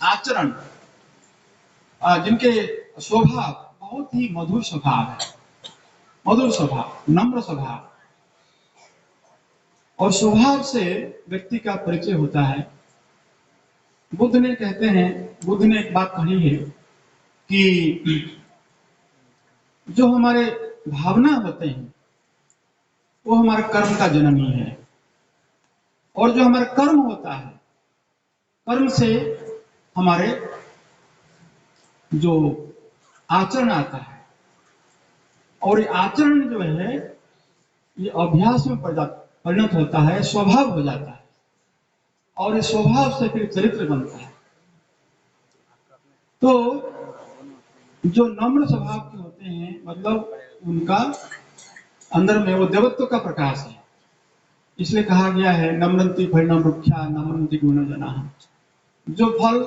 आचरण, जिनके स्वभाव बहुत ही मधुर स्वभाव है, मधुर स्वभाव, नम्र स्वभाव, और स्वभाव से व्यक्ति का परिचय होता है। बुद्ध ने कहते हैं, बुद्ध ने एक बात कही है कि जो हमारे भावना होते हैं वो हमारे कर्म का जननी है, और जो हमारा कर्म होता है, कर्म से हमारे जो आचरण आता है, और ये आचरण जो है ये अभ्यास में परिणत होता है, स्वभाव हो जाता है, और इस स्वभाव से फिर चरित्र बनता है। तो जो नम्र स्वभाव के होते हैं, मतलब उनका अंदर में वो देवत्व का प्रकाश है। इसलिए कहा गया है नम्रंति फलिनं वृक्षा नम्रंति गुणजनाः। जो फल,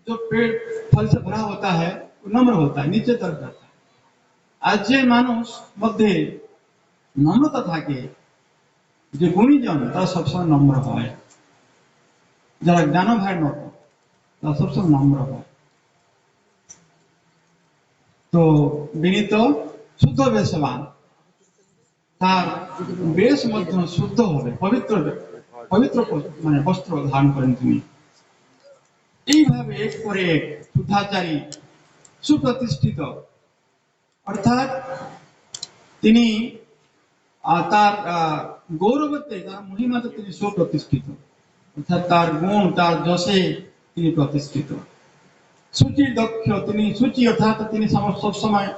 जो पेड़ फल से भरा होता है वो नम्र होता है, नीचे तरफ जाता है। आज जे मानुष मध्य नम्रता থাকে যে গুণীজন তারা সবসময় নম্র হয়, যারা জ্ঞানভার মতো তারা সবসময় নম্র হয়। তো বিনীত শুদ্ধ বেশবান, তার বেশ মধ্যে শুদ্ধ হবে, পবিত্র পবিত্র মানে বস্ত্র ধারণ করেন তিনি। এইভাবে এক পরে এক শুদ্ধাচারী সুপ্রতিষ্ঠিত, অর্থাৎ তিনি তার গৌরবতে, তার মহিমাতে তিনি সুপ্রতিষ্ঠিত, অর্থাৎ তার গুণ, তার যশে তিনি প্রতিষ্ঠিত। সূচি দক্ষ, তিনি সূচি অর্থাৎ তিনি সবসময়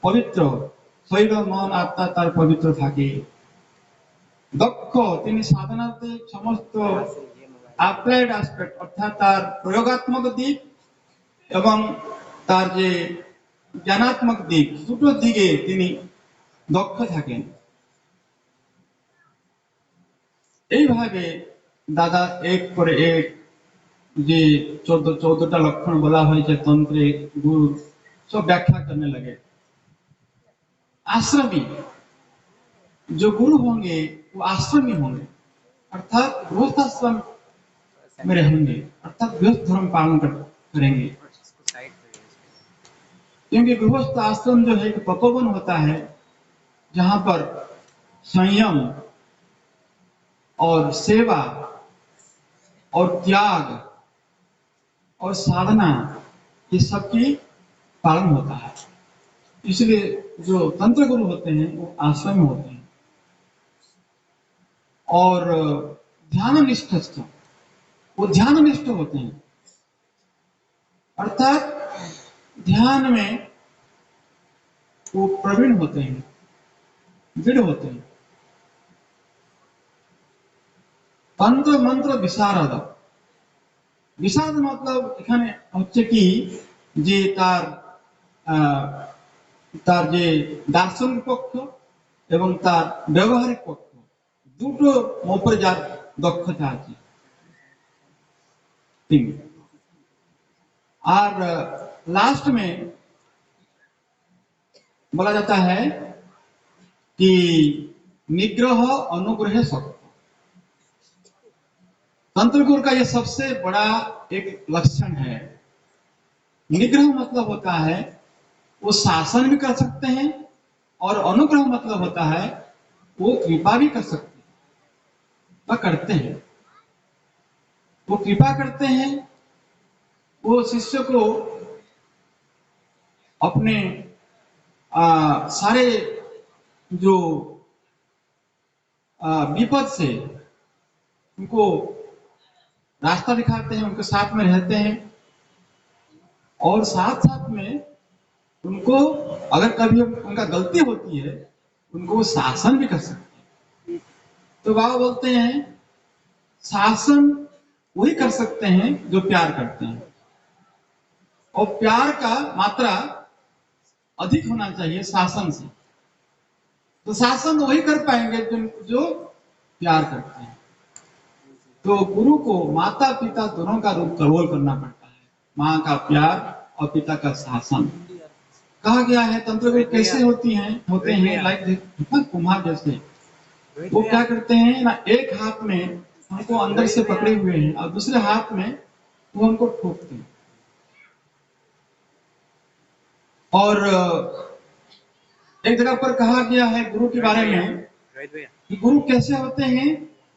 পবিত্র, শরীর মন আত্মা তার পবিত্র থাকে। দক্ষ, তিনি সাধনাতে সমস্ত অ্যাপ্লাইড অ্যাসপেক্ট, অর্থাৎ তার প্রয়োগাত্মক দিক এবং তার যে জ্ঞানাত্মক দিক, দুটো দিকে তিনি দক্ষ থাকেন। এইভাবে দাদা এক করে এক যে 14টা লক্ষण बोला হয়েছে तंत्रे गुरु सब व्याख्या करने लगे। आश्रमी, जो गुरु होंगे वो आश्रमी होंगे, अर्थात गृहस्थाश्रम में रहेंगे, अर्थात गृहस्थ धर्म पालन करेंगे। क्योंकि गृहस्थ आश्रम जो है एक तपोवन होता है जहां पर संयम और सेवा और त्याग और साधना ये सबकी पालन होता है। इसलिए जो तंत्र गुरु होते हैं वो आश्रम में होते हैं, और ध्यान निष्ठ वो ध्यान निष्ठ होते हैं, अर्थात ध्यान में वो प्रवीण होते हैं, दृढ़ होते हैं। तंत्र मंत्र विशारद, विशारद मतलब এখানে হচ্ছে কি যে তার যে দার্শনিক পক্ষ এবং তার ব্যবহারিক পক্ষ দুটো উপরে যার দক্ষতা আছে তিনি। और लास्ट में बोला जाता है कि निग्रह अनुग्रह शक्ति। तंत्र गुरु का यह सबसे बड़ा एक लक्षण है। निग्रह मतलब होता है वो शासन भी कर सकते हैं, और अनुग्रह मतलब होता है वो कृपा भी कर सकते हैं, वह करते हैं, वो कृपा करते हैं, वो शिष्य को अपने सारे जो विपद से उनको रास्ता दिखाते हैं, उनके साथ में रहते हैं, और साथ साथ में उनको अगर कभी उनका गलती होती है उनको शासन भी कर सकते हैं। तो बाबा बोलते हैं शासन वही कर सकते हैं जो प्यार करते हैं, और प्यार का मात्रा अधिक होना चाहिए शासन से। तो शासन वही कर पाएंगे जो प्यार करते हैं। तो गुरु को माता पिता दोनों का रूप करोल करना पड़ता है, माँ का प्यार और पिता का शासन। कहा गया है तंत्र गुरु कैसे होते हैं लाइक कुम्हार जैसे। वो क्या करते हैं ना, एक हाथ में हमको अंदर से पकड़े हुए हैं और दूसरे हाथ में वो हमको ठोकते हैं। और एक जगह पर कहा गया है गुरु के बारे में कि गुरु कैसे होते हैं,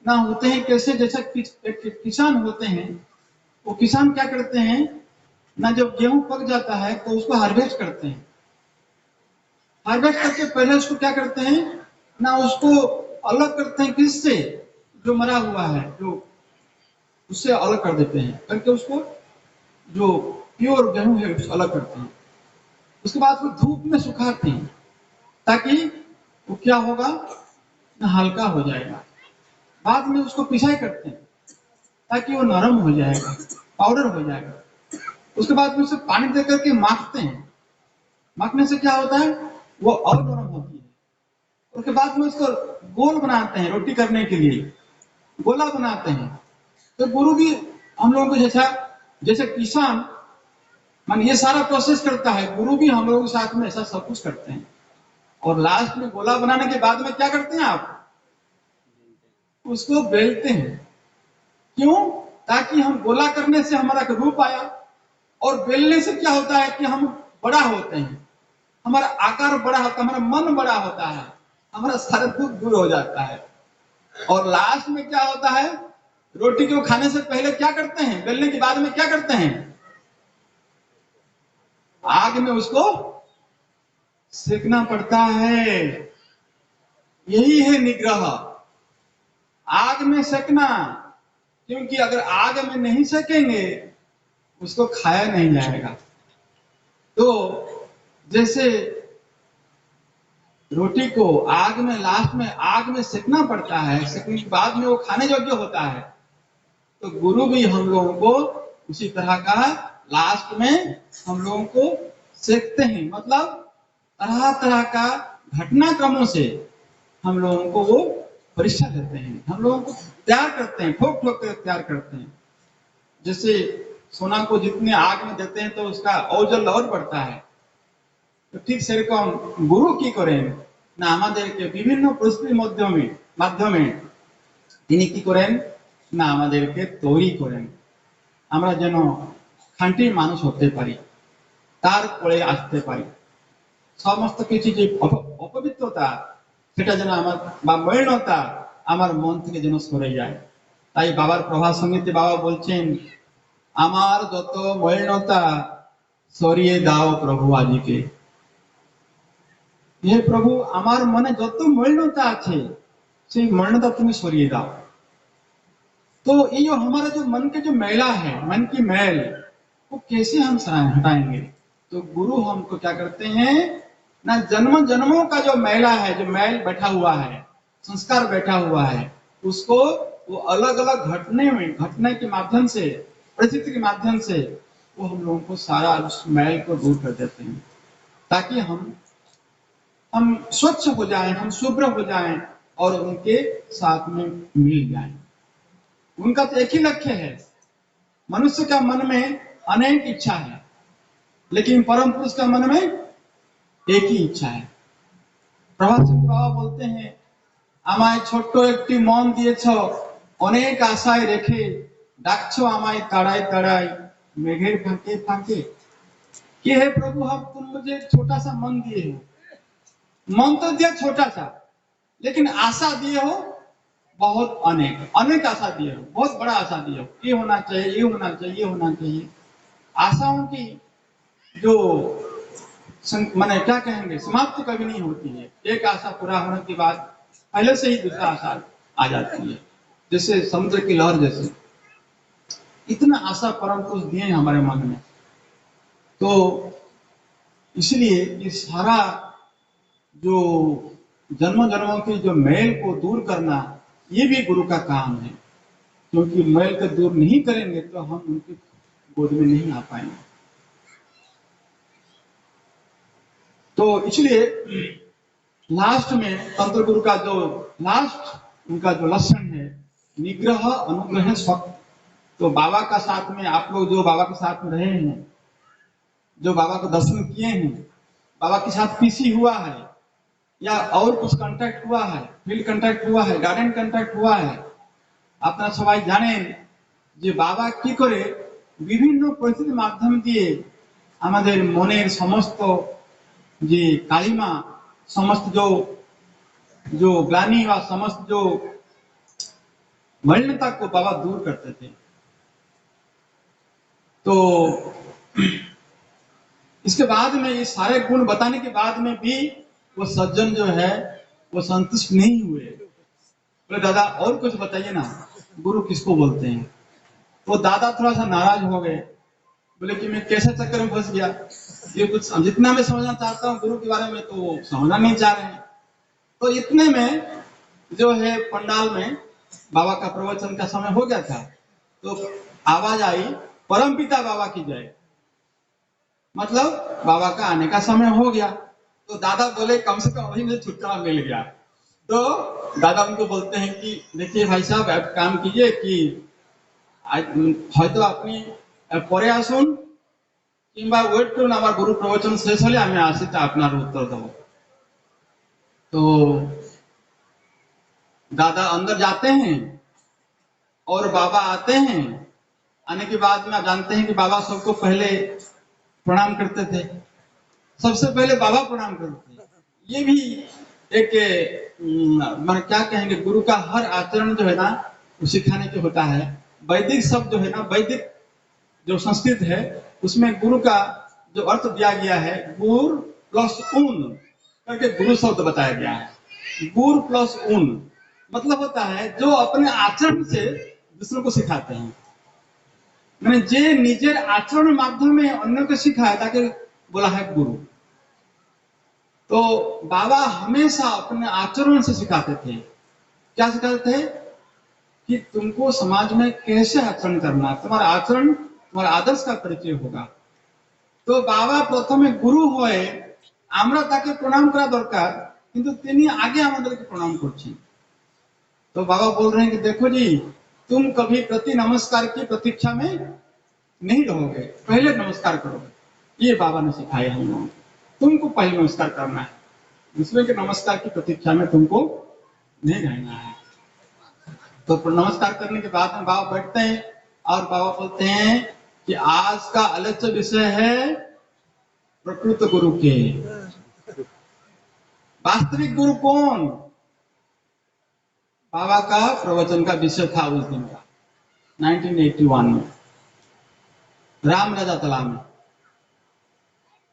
ना होते हैं कैसे, जैसा किसान होते हैं, वो किसान क्या करते हैं ना, जब गेहूं पक जाता है तो उसको हार्वेस्ट करते हैं। हार्वेस्ट करके पहले उसको क्या करते हैं ना, उसको अलग करते हैं किससे, जो मरा हुआ है, जो उससे अलग कर देते हैं, करके उसको जो प्योर गेहूं है उसको अलग करते हैं। उसके बाद वो धूप में सुखाते हैं ताकि वो क्या होगा ना, हल्का हो जाएगा। बाद में उसको पिसाई करते हैं ताकि वो नरम हो जाएगा, पाउडर हो जाएगा। उसके बाद में उसे पानी दे करके माखते हैं। माखने से क्या होता है, वो और नरम होती है। उसके बाद में उसको गोल बनाते हैं रोटी करने के लिए, गोला बनाते हैं। तो गुरु भी हम लोगों को जैसा जैसे किसान मान ये सारा प्रोसेस करता है, गुरु भी हम लोगों के साथ में ऐसा सब कुछ करते हैं। और लास्ट में गोला बनाने के बाद में क्या करते हैं आप, उसको बेलते हैं। क्यों, ताकि हम गोला करने से हमारा रूप आया, और बेलने से क्या होता है कि हम बड़ा होते हैं, हमारा आकार बड़ा होता है, हमारा मन बड़ा होता है, हमारा सारा दुख दूर हो जाता है। और लास्ट में क्या होता है, रोटी को खाने से पहले क्या करते हैं, बेलने के बाद में क्या करते हैं, आग में उसको सेकना पड़ता है। यही है निग्रह, आग में सेकना। क्योंकि अगर आग में नहीं सेकेंगे उसको खाया नहीं जाएगा। तो जैसे रोटी को आग में लास्ट में आग में सेकना पड़ता है, सेकने के बाद में वो खाने योग्य होता है, तो गुरु भी हम लोगों को उसी तरह का लास्ट में हम लोगों को सेकते हैं। मतलब तरह तरह का घटनाक्रमों से हम लोगों को वो परीक्षा देते हैं, हम लोगों को तैयार करते हैं, ठोक ठोक कर तैयार करते हैं। जैसे सोना को जितने आग में देते हैं तो उसका औजल और बढ़ता है, तो ठीक सेरकम गुरु की करें ना আমাদেরকে বিভিন্ন প্রস্তুতির মাধ্যমে তিনি কি করেন না আমাদেরকে তৈরি করেন, আমরা যেন খাঁটি মানুষ হতে পারি, তারপরে আসতে পারি। সমস্ত কিছু যে অপবিত্রতা সেটা যেন আমার বা মলিনতা আমার মন থেকে যেন সরে যায়। তাই বাবার প্রভাত সঙ্গীতে বাবা বলছেন, আমার যত মলিনতা সরিয়ে দাও প্রভু আজকে। हे प्रभु আমার মনে যত মলিনতা আছে সেই মলিনতা তুমি সরিয়ে দাও। तो ये जो हमारा जो मन के जो मैला है, मन की मैल, वो कैसे हम हटाएंगे। तो गुरु हमको क्या करते हैं ना, जन्म जन्मों का जो मैला है, जो मैल बैठा हुआ है, संस्कार बैठा हुआ है, उसको वो अलग अलग घटने के माध्यम से, परिस्थिति के माध्यम से वो हम लोगों को सारा उस मैल को दूर कर देते हैं, ताकि हम स्वच्छ हो जाएं, हम शुभ्र हो जाएं और उनके साथ में मिल जाएं। उनका तो एक ही लक्ष्य है। मनुष्य का मन में अनेक इच्छा है, लेकिन परम पुरुष का मन में एक ही इच्छा है। प्रभात सिंह बाबा बोलते हैं, আমায় ছোট্ট একটি মন দিয়েছ, অনেক আশায় রেখে ডাকছো আমায় তাড়ায় তাড়ায় মেঘের ফাঁকে फांके। कि हे प्रभु हम तुम मुझे छोटा सा मन दिए हो, मन तो दिया छोटा सा, लेकिन आशा दिए हो बहुत अनेक अनेक आशा दिए हो, बहुत बड़ा आशा दिए हो, ये होना चाहिए, ये होना चाहिए, ये होना चाहिए। आशाओं की जो माने क्या कहेंगे, समाप्ति कभी नहीं होती है। एक आशा पूरा होने के बाद पहले से ही दूसरा आशा आ जाती है, जैसे समुद्र की लहर जैसे। इतना आशा परम पुरुष दिए हैं हमारे मन में। तो इसलिए ये सारा जो जन्म जन्मों की जो मैल को दूर करना, ये भी गुरु का काम है। क्योंकि मैल को दूर नहीं करेंगे तो हम उनकी गोद में नहीं आ पाएंगे। तो इसलिए लास्ट में तंत्र गुरु का जो लास्ट उनका जो लक्षण है, निग्रह अनुग्रह स्वक। तो बाबा का साथ में आप लोग जो बाबा के साथ में रहे हैं, जो बाबा को दर्शन किए हैं, बाबा के साथ पीसी हुआ है या और कुछ कांटेक्ट हुआ है, फील्ड कांटेक्ट हुआ है, गार्डन कांटेक्ट हुआ है, আপনারা সবাই জানেন যে বাবা কি করে বিভিন্ন পরিস্থিতির মাধ্যম দিয়ে আমাদের মনের সমস্ত যে কালিমা, समस्त जो ग्लानि व समस्त जो मलिनता को बाबा दूर करते थे। तो इसके बाद में ये सारे गुण बताने के बाद में भी वो सज्जन जो है वो संतुष्ट नहीं हुए। बोले दादा और कुछ बताइए ना, गुरु किसको बोलते हैं। तो दादा थोड़ा सा नाराज हो गए, बोले कि मैं कैसे चक्कर में फंस गया, ये कुछ जितना मैं समझना चाहता हूँ गुरु के बारे में तो वो समझना नहीं चाह रहे हैं। तो इतने में जो है पंडाल में बाबा का प्रवचन का समय हो गया था, तो आवाज आई परमपिता बाबा की जय, मतलब बाबा का आने का समय हो गया। तो दादा बोले कम से कम वही मुझे छुटकारा मिल गया। तो दादा उनको बोलते हैं कि देखिए भाई साहब आप काम कीजिए कि হয়তো আপনি পরে আসুন কিংবা ওয়েট করুন আমার গুরু প্রবচন শেষ হলে আমি আসি তা আপনার উত্তর দেব। तो दादा अंदर जाते हैं और बाबा आते हैं। आने के बाद में आप जानते हैं कि बाबा सबको पहले प्रणाम करते थे, सबसे पहले बाबा प्रणाम करते थे। ये भी एक मैं क्या कहेंगे, गुरु का हर आचरण जो है ना वो सिखाने के होता है। वैदिक शब्द जो है ना, वैदिक जो संस्कृत है उसमें गुरु का जो अर्थ दिया गया है गुर प्लस ऊन करके गुरु शब्द बताया गया है। गुर प्लस ऊन मतलब होता है जो अपने आचरण से दूसरों को सिखाते हैं, मैंने जे निजेर आचरण माध्यमे अन्य को सिखाए ताकि बोला है गुरु। तो बाबा हमेशा अपने आचरण से सिखाते थे। क्या सिखाते थे कि तुमको समाज में कैसे आचरण करना, तुम्हारा आचरण तुम्हारा आदर्श का परिचय होगा। तो बाबा प्रथमे गुरु हये আমরা তাকে प्रणाम करा दरकार किंतु তিনি आगे আমাদেরকে प्रणाम করছেন। तो बाबा बोल रहे हैं कि देखो जी तुम कभी प्रति नमस्कार की प्रतीक्षा में नहीं रहोगे, पहले नमस्कार करोगे। ये बाबा ने सिखाया हम लोगों को, तुमको पहले नमस्कार करना है, दूसरे के नमस्कार की प्रतीक्षा में तुमको नहीं रहना है। तो नमस्कार करने के बाद में बाबा बैठते हैं और बाबा बोलते हैं कि आज का आलोच्य विषय है प्रकृत गुरु के। वास्तविक गुरु कौन? बाबा का प्रवचन का विषय था उस दिन का 1981 में राम राजा तला में।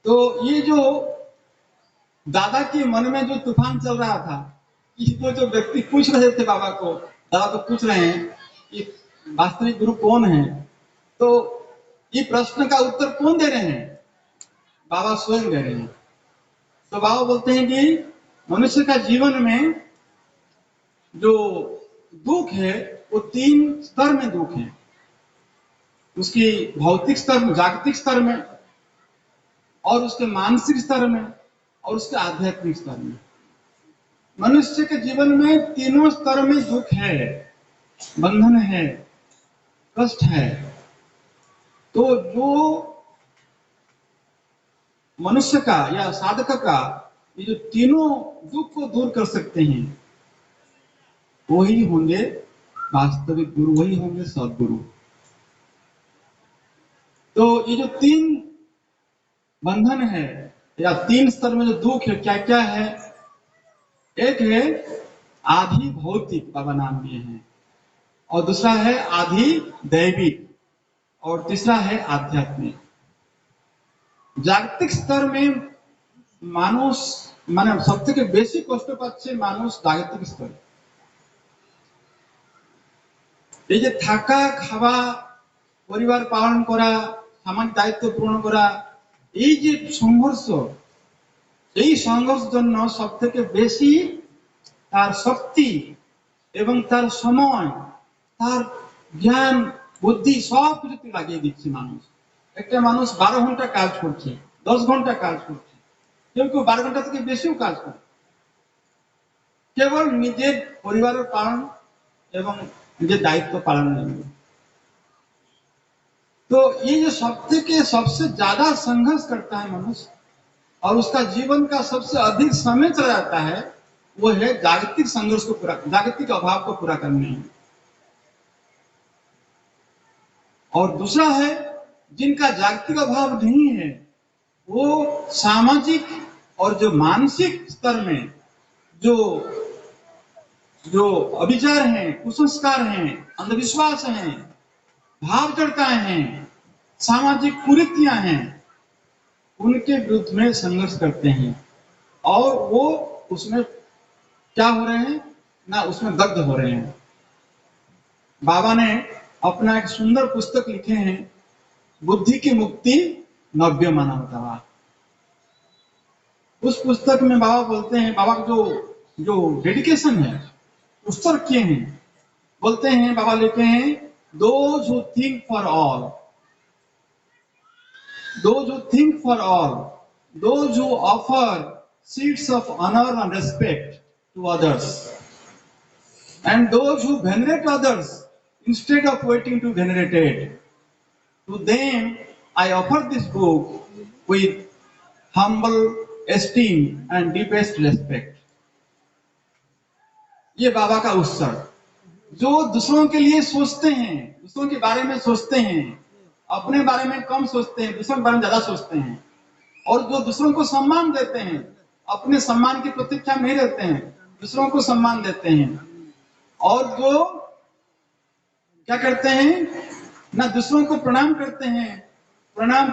तो ये जो दादा के मन में जो तूफान चल रहा था, इसको जो व्यक्ति पूछ रहे थे बाबा को, दादा को पूछ रहे हैं कि वास्तविक गुरु कौन है, तो ये प्रश्न का उत्तर कौन दे रहे हैं? बाबा स्वयं दे रहे हैं। तो बाबा बोलते हैं कि मनुष्य का जीवन में जो दुख है वो 3 स्तर में दुख है, उसकी भौतिक स्तर में, जागतिक स्तर में, और उसके मानसिक स्तर में, और उसके आध्यात्मिक स्तर में। मनुष्य के जीवन में तीनों स्तर में दुख है, बंधन है, कष्ट है। तो जो मनुष्य का या साधक का ये जो तीनों दुख को दूर कर सकते हैं वही होंगे वास्तविक गुरु, वही होंगे सद्गुरु। तो ये जो 3 बंधन है या 3 स्तर में जो दुख है क्या क्या है? एक है आधि भौतिक, बाबा नाम दिए हैं, और दूसरा है आधि दैविक, और तीसरा है आध्यात्मिक। जागतिक स्तर में मानुष মানে সবথেকে বেশি কষ্ট পাচ্ছে মানুষ জাগতিক স্তরে। এই যে থাকা, খাওয়া, পরিবার পালন করা, সামাজিক দায়িত্ব পূরণ করা, এই যে সংঘর্ষ, এই সংঘর্ষের জন্য সবথেকে বেশি তার শক্তি এবং তার সময়, তার জ্ঞান, বুদ্ধি সব কিছুতে লাগিয়ে দিচ্ছে মানুষ। একটা মানুষ 12 ঘন্টা কাজ করছে, 10 ঘন্টা কাজ করছে, কেউ কেউ 12 ঘন্টা থেকে বেশিও কাজ করে, কেবল নিজের পরিবারের পালন এবং নিজের দায়িত্व पालन में। तो ये जो सबसे ज्यादा संघर्ष करता है मनुष्य और उसका जीवन का सबसे अधिक समय चला जाता है, वो है जागतिक संघर्ष को पूरा, जागतिक अभाव को पूरा करने में। और दूसरा है जिनका जागतिक अभाव नहीं है, वो सामाजिक और जो मानसिक स्तर में जो जो अविचार हैं, कुसंस्कार हैं, अंधविश्वास हैं, भाव चढ़ताएं हैं, सामाजिक कुरीतियां हैं, उनके विरुद्ध में संघर्ष करते हैं और वो उसमें क्या हो रहे हैं ना, उसमें दग्ध हो रहे हैं। बाबा ने अपना एक सुंदर पुस्तक लिखे हैं, बुद्धि की मुक्ति नव्य मानवता। उस पुस्तक में बाबा बोलते हैं, बाबा जो जो डेडिकेशन है उस पर किए हैं। बोलते हैं, बाबा लिखे हैं, those who think for all, those who think for all, those who offer seeds of honor and respect to others, and those who venerate others instead of waiting to be venerated. To them I offer this book with humble esteem and deepest respect. ये बाबा का उत्सर्ग, जो दूसरों के लिए सोचते हैं, दूसरों के बारे में सोचते हैं, अपने बारे में कम सोचते हैं, दूसरों के बारे में ज्यादा सोचते हैं, और जो दूसरों को सम्मान देते हैं, अपने सम्मान की प्रतीक्षा में नहीं रहते हैं, दूसरों को सम्मान देते हैं, और जो क्या करते हैं ना, दूसरों को प्रणाम करते हैं, प्रणाम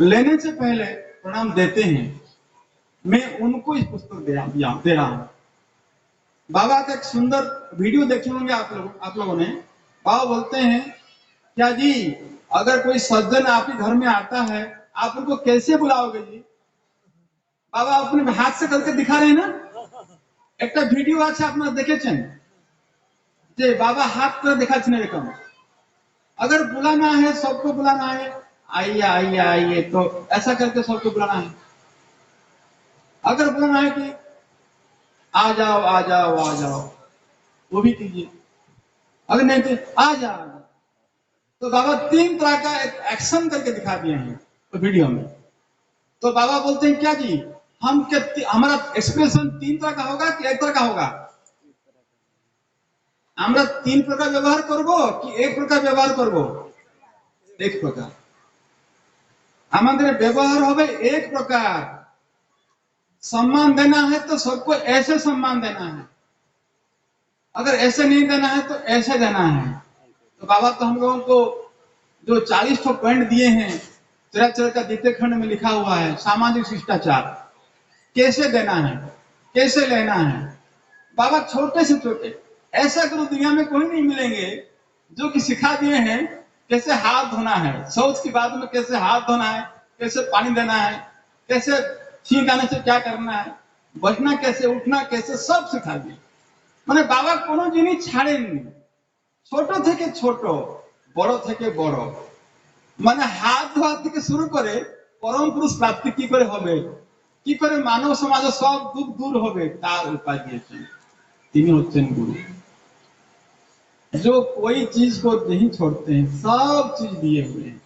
लेने से पहले प्रणाम देते हैं। मैं उनको इस पुस्तक दे रहा हूं। बाबा का एक सुंदर वीडियो देखे होंगे आप लोगों ने। बाबा बोलते हैं, क्या जी अगर कोई सज्जन आपके घर में आता है, आप उनको कैसे बुलाओगे जी? बाबा अपने हाथ से करके दिखा रहे हैं ना। एक वीडियो আছে আপনারা দেখেছেন যে बाबा हाथ করে দেখাচ্ছেন এরকম। अगर बुलाना है, सबको बुलाना है, आइए आइए आइए, तो ऐसा करके सबको बुलाना है। अगर बुलाना है कि आ जाओ आ जाओ आ जाओ, वो भी कीजिए। अगर नहीं तो आ जाओ। तो बाबा 3 तरह का एक एक्शन करके दिखा दिए हैं तो वीडियो में। तो बाबा बोलते हैं, क्या जी हम हमारा एक्सप्रेशन 3 तरह का होगा कि 1 तरह का होगा? আমরা 3 প্রকার ব্যবহার করব কি 1 প্রকার ব্যবহার করব? 1 প্রকার। আমাদের ব্যবহার হবে 1 प्रकार। सम्मान देना है तो सबको ऐसे सम्मान देना है, अगर ऐसे नहीं देना है तो ऐसे देना है। तो बाबा तो हम लोगों को जो 40 पॉइंट दिए हैं, चरक का द्वितीय खंड में लिखा हुआ है, सामाजिक शिष्टाचार कैसे देना है, कैसे लेना है। बाबा छोटे से छोटे ऐसा गुरु दुनिया में कोई नहीं मिलेंगे जो कि सिखा दिए हैं कैसे हाथ धोना है, शौच की बात में कैसे हाथ धोना है, कैसे पानी देना है, कैसे छींक आने से क्या करना है, बैठना कैसे, उठना कैसे, सब सिखा दिए। মানে বাবা কোনো জিনিস ছাড়েননি, ছোট থেকে ছোট, বড় থেকে বড়, মানে হাত ধোয়া থেকে শুরু করে পরম পুরুষ প্রাপ্তি কি করে হবে, কি করে মানব সমাজের সব দুঃখ দূর হবে, তার উপায় দিয়েছেন। তিনি হচ্ছেন গুরু, जो कोई चीज को नहीं छोड़ते हैं, सब चीज दिए हुए हैं।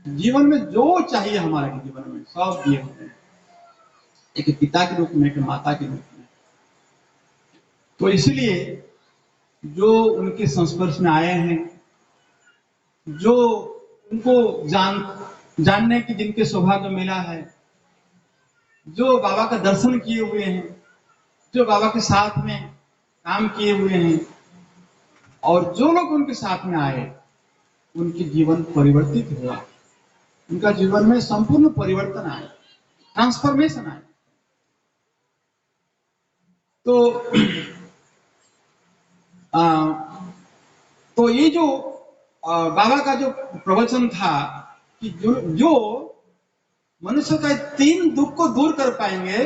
जीवन में जो चाहिए हमारे जीवन में सब दिए हुए हैं, एक पिता के रूप में, एक माता के रूप में। तो इसलिए जो उनके संस्पर्श में आए हैं, जो उनको जानने की जिनके सौभाग्य मिला है, जो बाबा का दर्शन किए हुए हैं, जो बाबा के साथ में काम किए हुए हैं, और जो लोग उनके साथ में आए, उनके जीवन परिवर्तित हुआ, उनका जीवन में संपूर्ण परिवर्तन आया, ट्रांसफॉर्मेशन आया। तो ये जो बाबा का जो प्रवचन था कि जो मनुष्य का 3 दुख को दूर कर पाएंगे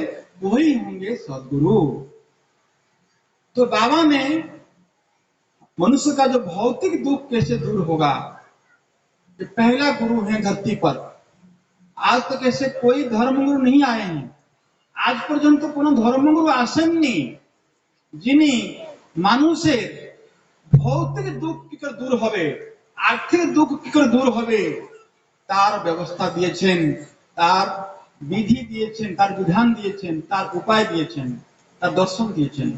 वही होंगे सदगुरु। तो बाबा ने मनुष्य का जो भौतिक दुख कैसे दूर होगा, ये पहला गुरु है धरती पर। आज तक ऐसे कोई धर्मगुरु नहीं आए हैं, आज पर्यंत কোনো ধর্মগুরু আসেননি যিনি মানুষের ভৌতিক দুঃখ কি করে দূর হবে, আর্থিক দুঃখ কি করে দূর হবে তার ব্যবস্থা দিয়েছেন, তার বিধি দিয়েছেন, তার বিধান দিয়েছেন, তার উপায় দিয়েছেন, তার দর্শন দিয়েছেন।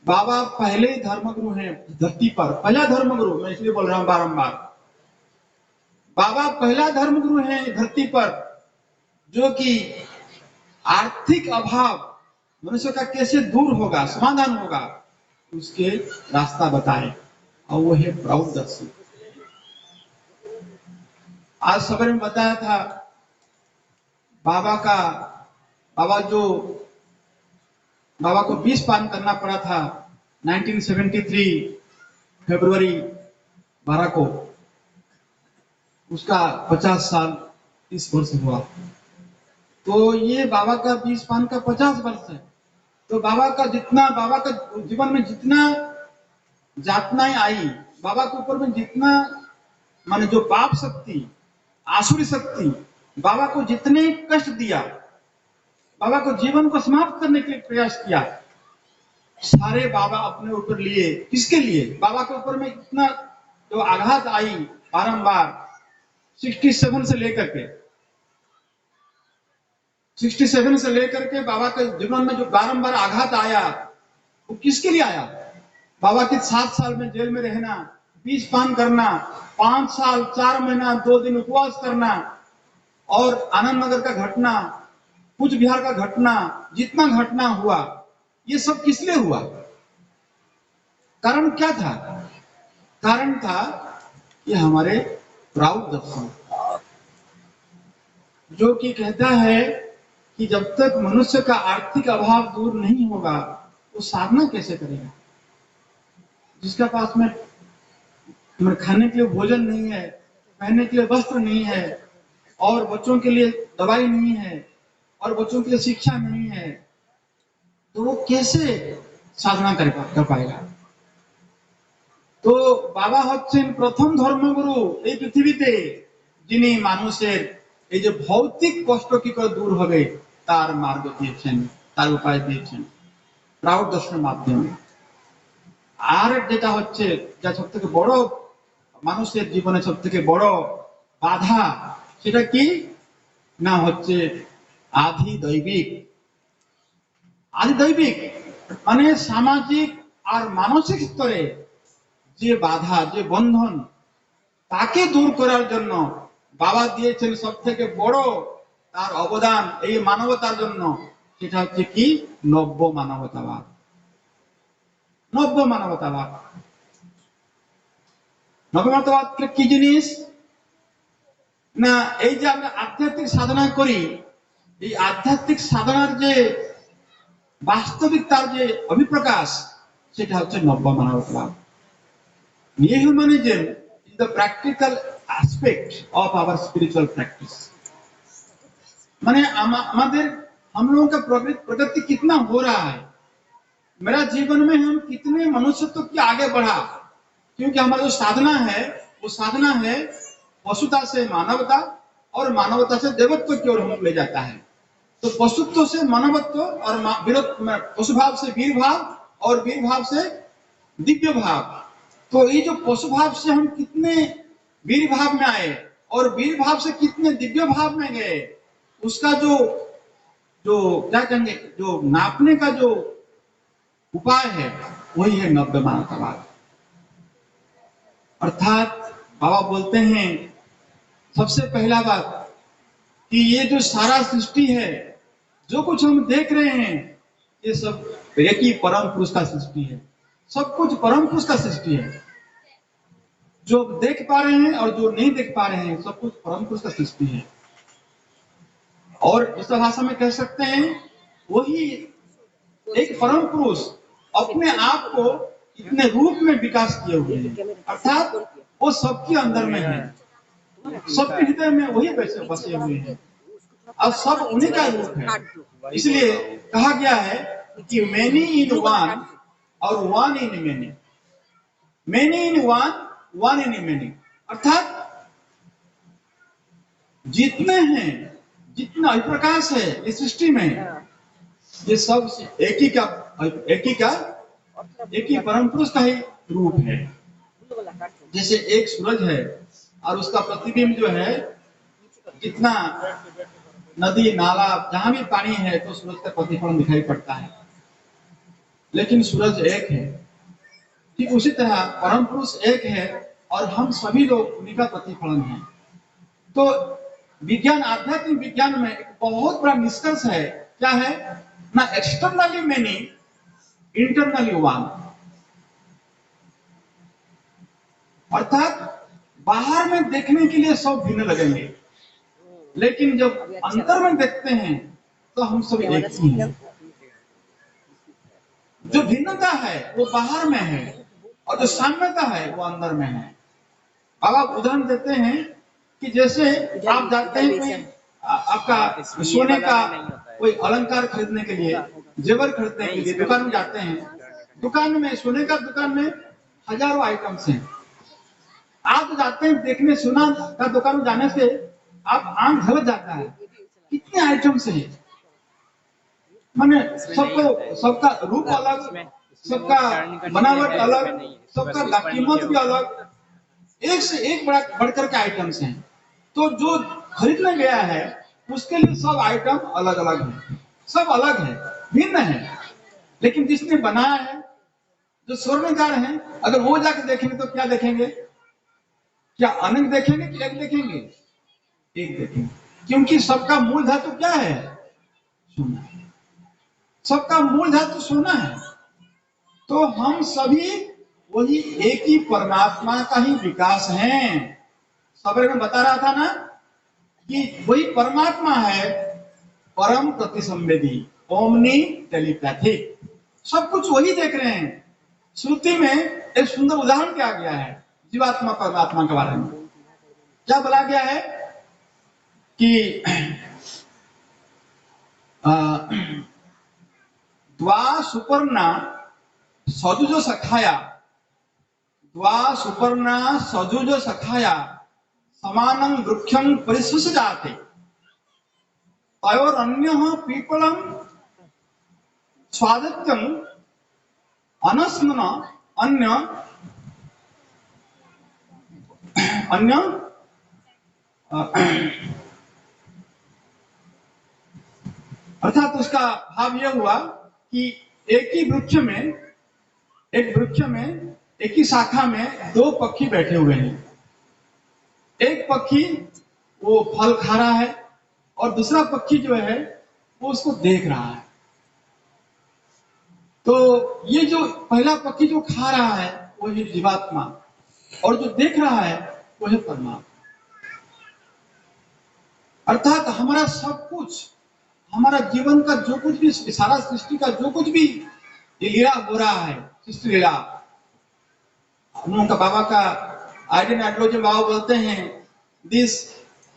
बाबा पहले ही धर्मगुरु हैं धरती पर, पहला धर्मगुरु, मैं इसलिए बोल रहा हूं बारंबार। बाबा पहला धर्मगुरु है धरती पर जो कि आर्थिक अभाव मनुष्य का कैसे दूर होगा, समाधान होगा, उसके रास्ता बताए, और वो है प्राउदर्शी। आज सवेरे में बताया था बाबा को 20 पान करना पड़ा था 1973 फरवरी 12 को, उसका 50 साल इस वर्ष हुआ। तो ये बाबा का 20 पान का 50 वर्ष है। तो बाबा का जीवन में जितना यातनाएं आई, बाबा के ऊपर में जितना माने जो पाप शक्ति, आसुरी शक्ति, बाबा को जितने कष्ट दिया, बाबा को जीवन को समाप्त करने के लिए प्रयास किया, सारे बाबा अपने ऊपर लिए। किसके लिए? बाबा के ऊपर में इतना जो आघात आई बारंबार 67 से लेकर के बाबा के जीवन में जो बारंबार आघात आया, वो किसके लिए आया? बाबा के 7 साल में जेल में रहना, 20 पान करना, 5 साल 4 महीना 2 दिन उपवास करना, और आनंद नगर का घटना, कूच बिहार का घटना, जितना घटना हुआ, ये सब किस लिए हुआ? कारण क्या था? कारण था कि हमारे प्राउड दर्शन, जो कि कहता है कि जब तक मनुष्य का आर्थिक अभाव दूर नहीं होगा, वो साधना कैसे करेगा? जिसका पास में खाने के लिए भोजन नहीं है, पहनने के लिए वस्त्र नहीं है, और बच्चों के लिए दवाई नहीं है, और बच्चों के लिए शिक्षा नहीं है, तो वो कैसे साधना कर पाएगा? तो बाबा হচ্ছেন প্রথম ধর্মগুরু এই পৃথিবীতে, যিনি মানুষের এই যে ভৌতিক কষ্ট কি করে দূর হবে তার মার্গ দিয়েছেন, তার উপায় দিয়েছেন প্রাউড দর্শনের মাধ্যমে। আর যেটা হচ্ছে, যা সব থেকে বড় মানুষের জীবনে সব থেকে বড় বাধা, সেটা কি না হচ্ছে আধি দৈবিক। মানে সামাজিক আর মানসিক স্তরে যে বাধা, যে বন্ধন, তাকে দূর করার জন্য বাবা দিয়েছেন সব থেকে বড় তার অবদান এই মানবতার জন্য, সেটা হচ্ছে কি নব্য মানবতাবাদ। নব্য মানবতাবাদ কি জিনিস না? এই যে আমরা আধ্যাত্মিক সাধনা করি, এই আধ্যাত্মিক সাধনার যে বাস্তবিক তার যে অভিপ্রকাশ, সেটা হচ্ছে নব্য মানবতাবাদ। New humanism is the practical aspect of our spiritual practice. माने हम लोगों का प्रगति कितना हो रहा है, मेरा जीवन में हम कितने मनुष्यत्व की आगे बढ़ा, क्योंकि हमारा जो साधना है वो साधना है पशुता से मानवता और मानवता से देवत्व की ओर हम ले जाता है। तो पशुत्व से मानवत्व और पशु भाव से वीर भाव और वीर भाव से दिव्य भाव। तो ये जो पशु भाव से हम कितने वीर भाव में आए और वीर भाव से कितने दिव्य भाव में गए, उसका जो क्या कहेंगे, जो नापने का जो उपाय है वही है नव्य मानवतावाद। अर्थात बाबा बोलते हैं सबसे पहला बात कि ये जो सारा सृष्टि है, जो कुछ हम देख रहे हैं, ये सब एक ही परम पुरुष का सृष्टि है। सब कुछ परम पुरुष का सृष्टि है। जो देख पा रहे हैं और जो नहीं देख पा रहे हैं, सब कुछ परम पुरुष का सृष्टि है। और इस भाषा में कह सकते हैं वही एक परम पुरुष अपने आप को इतने रूप में विकास किए हुए हैं, अर्थात वो सबके अंदर में है, सबके हृदय में वही बसे हुए हैं, और सब उन्हीं का रूप है। इसलिए कहा गया है कि मैनी इन वन और one in many, many in one in many, अर्थात जितने हैं, जितना प्रकाश है इस सृष्टि में, ये सब एक ही परम पुरुष का ही रूप है। जैसे एक सूरज है और उसका प्रतिबिंब जो है, जितना नदी नाला जहां भी पानी है तो सूरज का प्रतिफलन दिखाई पड़ता है, लेकिन सूरज एक है। ठीक उसी तरह परम पुरुष एक है और हम सभी लोग उन्हीं का प्रतिफलन हैं। तो विज्ञान, आध्यात्मिक विज्ञान में एक बहुत बड़ा निष्कर्ष है, क्या है ना, एक्सटर्नली मेनी इंटरनली वन, अर्थात बाहर में देखने के लिए सब भिन्न लगेंगे, लेकिन जब अंदर में देखते हैं तो हम सब एक ही हैं। जो भिन्नता है वो बाहर में है और जो साम्यता है वो अंदर में है। अब आप उदाहरण देते हैं कि जैसे आप जाते हैं कोई आपका सोने का कोई अलंकार खरीदने के लिए, जेवर खरीदने के लिए दुकान में जाते हैं, दुकान में, सोने का दुकान में हजारों आइटम्स हैं। आप जाते हैं देखने, सोना का दुकान में जाने से आप आंख झलक जाता है, कितने आइटम्स हैं, माने सबको, सबका रूप अलग, सबका बनावट अलग, सबका कीमत भी अलग, एक से एक बड़ा बढ़कर के आइटम्स हैं। तो जो खरीदने गया है उसके लिए सब आइटम अलग अलग है, सब अलग है, भिन्न है, लेकिन जिसने बनाया है, जो स्वर्णकार है, अगर वो जाके देखेंगे तो क्या देखेंगे, क्या अनंत देखेंगे कि एक देखेंगे, एक देखेंगे, क्योंकि सबका मूल धातु क्या है, सोना, सबका मूल धातु सोना है। तो हम सभी वही एक ही परमात्मा का ही विकास हैं। सवेरे में बता रहा था ना कि वही परमात्मा है, परम प्रतिसंवेदी, ओमनी टेलीपैथिक, सब कुछ वही देख रहे हैं। श्रुति में एक सुंदर उदाहरण किया गया है जीवात्मा परमात्मा के बारे में। क्या बोला गया है कि द्वा सुपर्णा सजुजो सखाया, द्वा सुपर्णा सजुजो सखाया समानं वृक्षं परिसुषजाते तयोरन्यः पीपलं स्वादित्यं अनस्मन अन्य अन्य अर्थात उसका भाव यह हुआ कि एक ही वृक्ष में, एक वृक्ष में, एक ही शाखा में दो पक्षी बैठे हुए हैं। एक पक्षी वो फल खा रहा है और दूसरा पक्षी जो है वो उसको देख रहा है। तो ये जो पहला पक्षी जो खा रहा है वो है जीवात्मा, और जो देख रहा है वो है परमात्मा। अर्थात हमारा सब कुछ, हमारा जीवन का जो कुछ भी, सारा सृष्टि का जो कुछ भी लीला हो रहा है, सृष्टि लीला, हम लोगों का बाबा का आइडियन एडलोजन बाबा बोलते हैं, दिस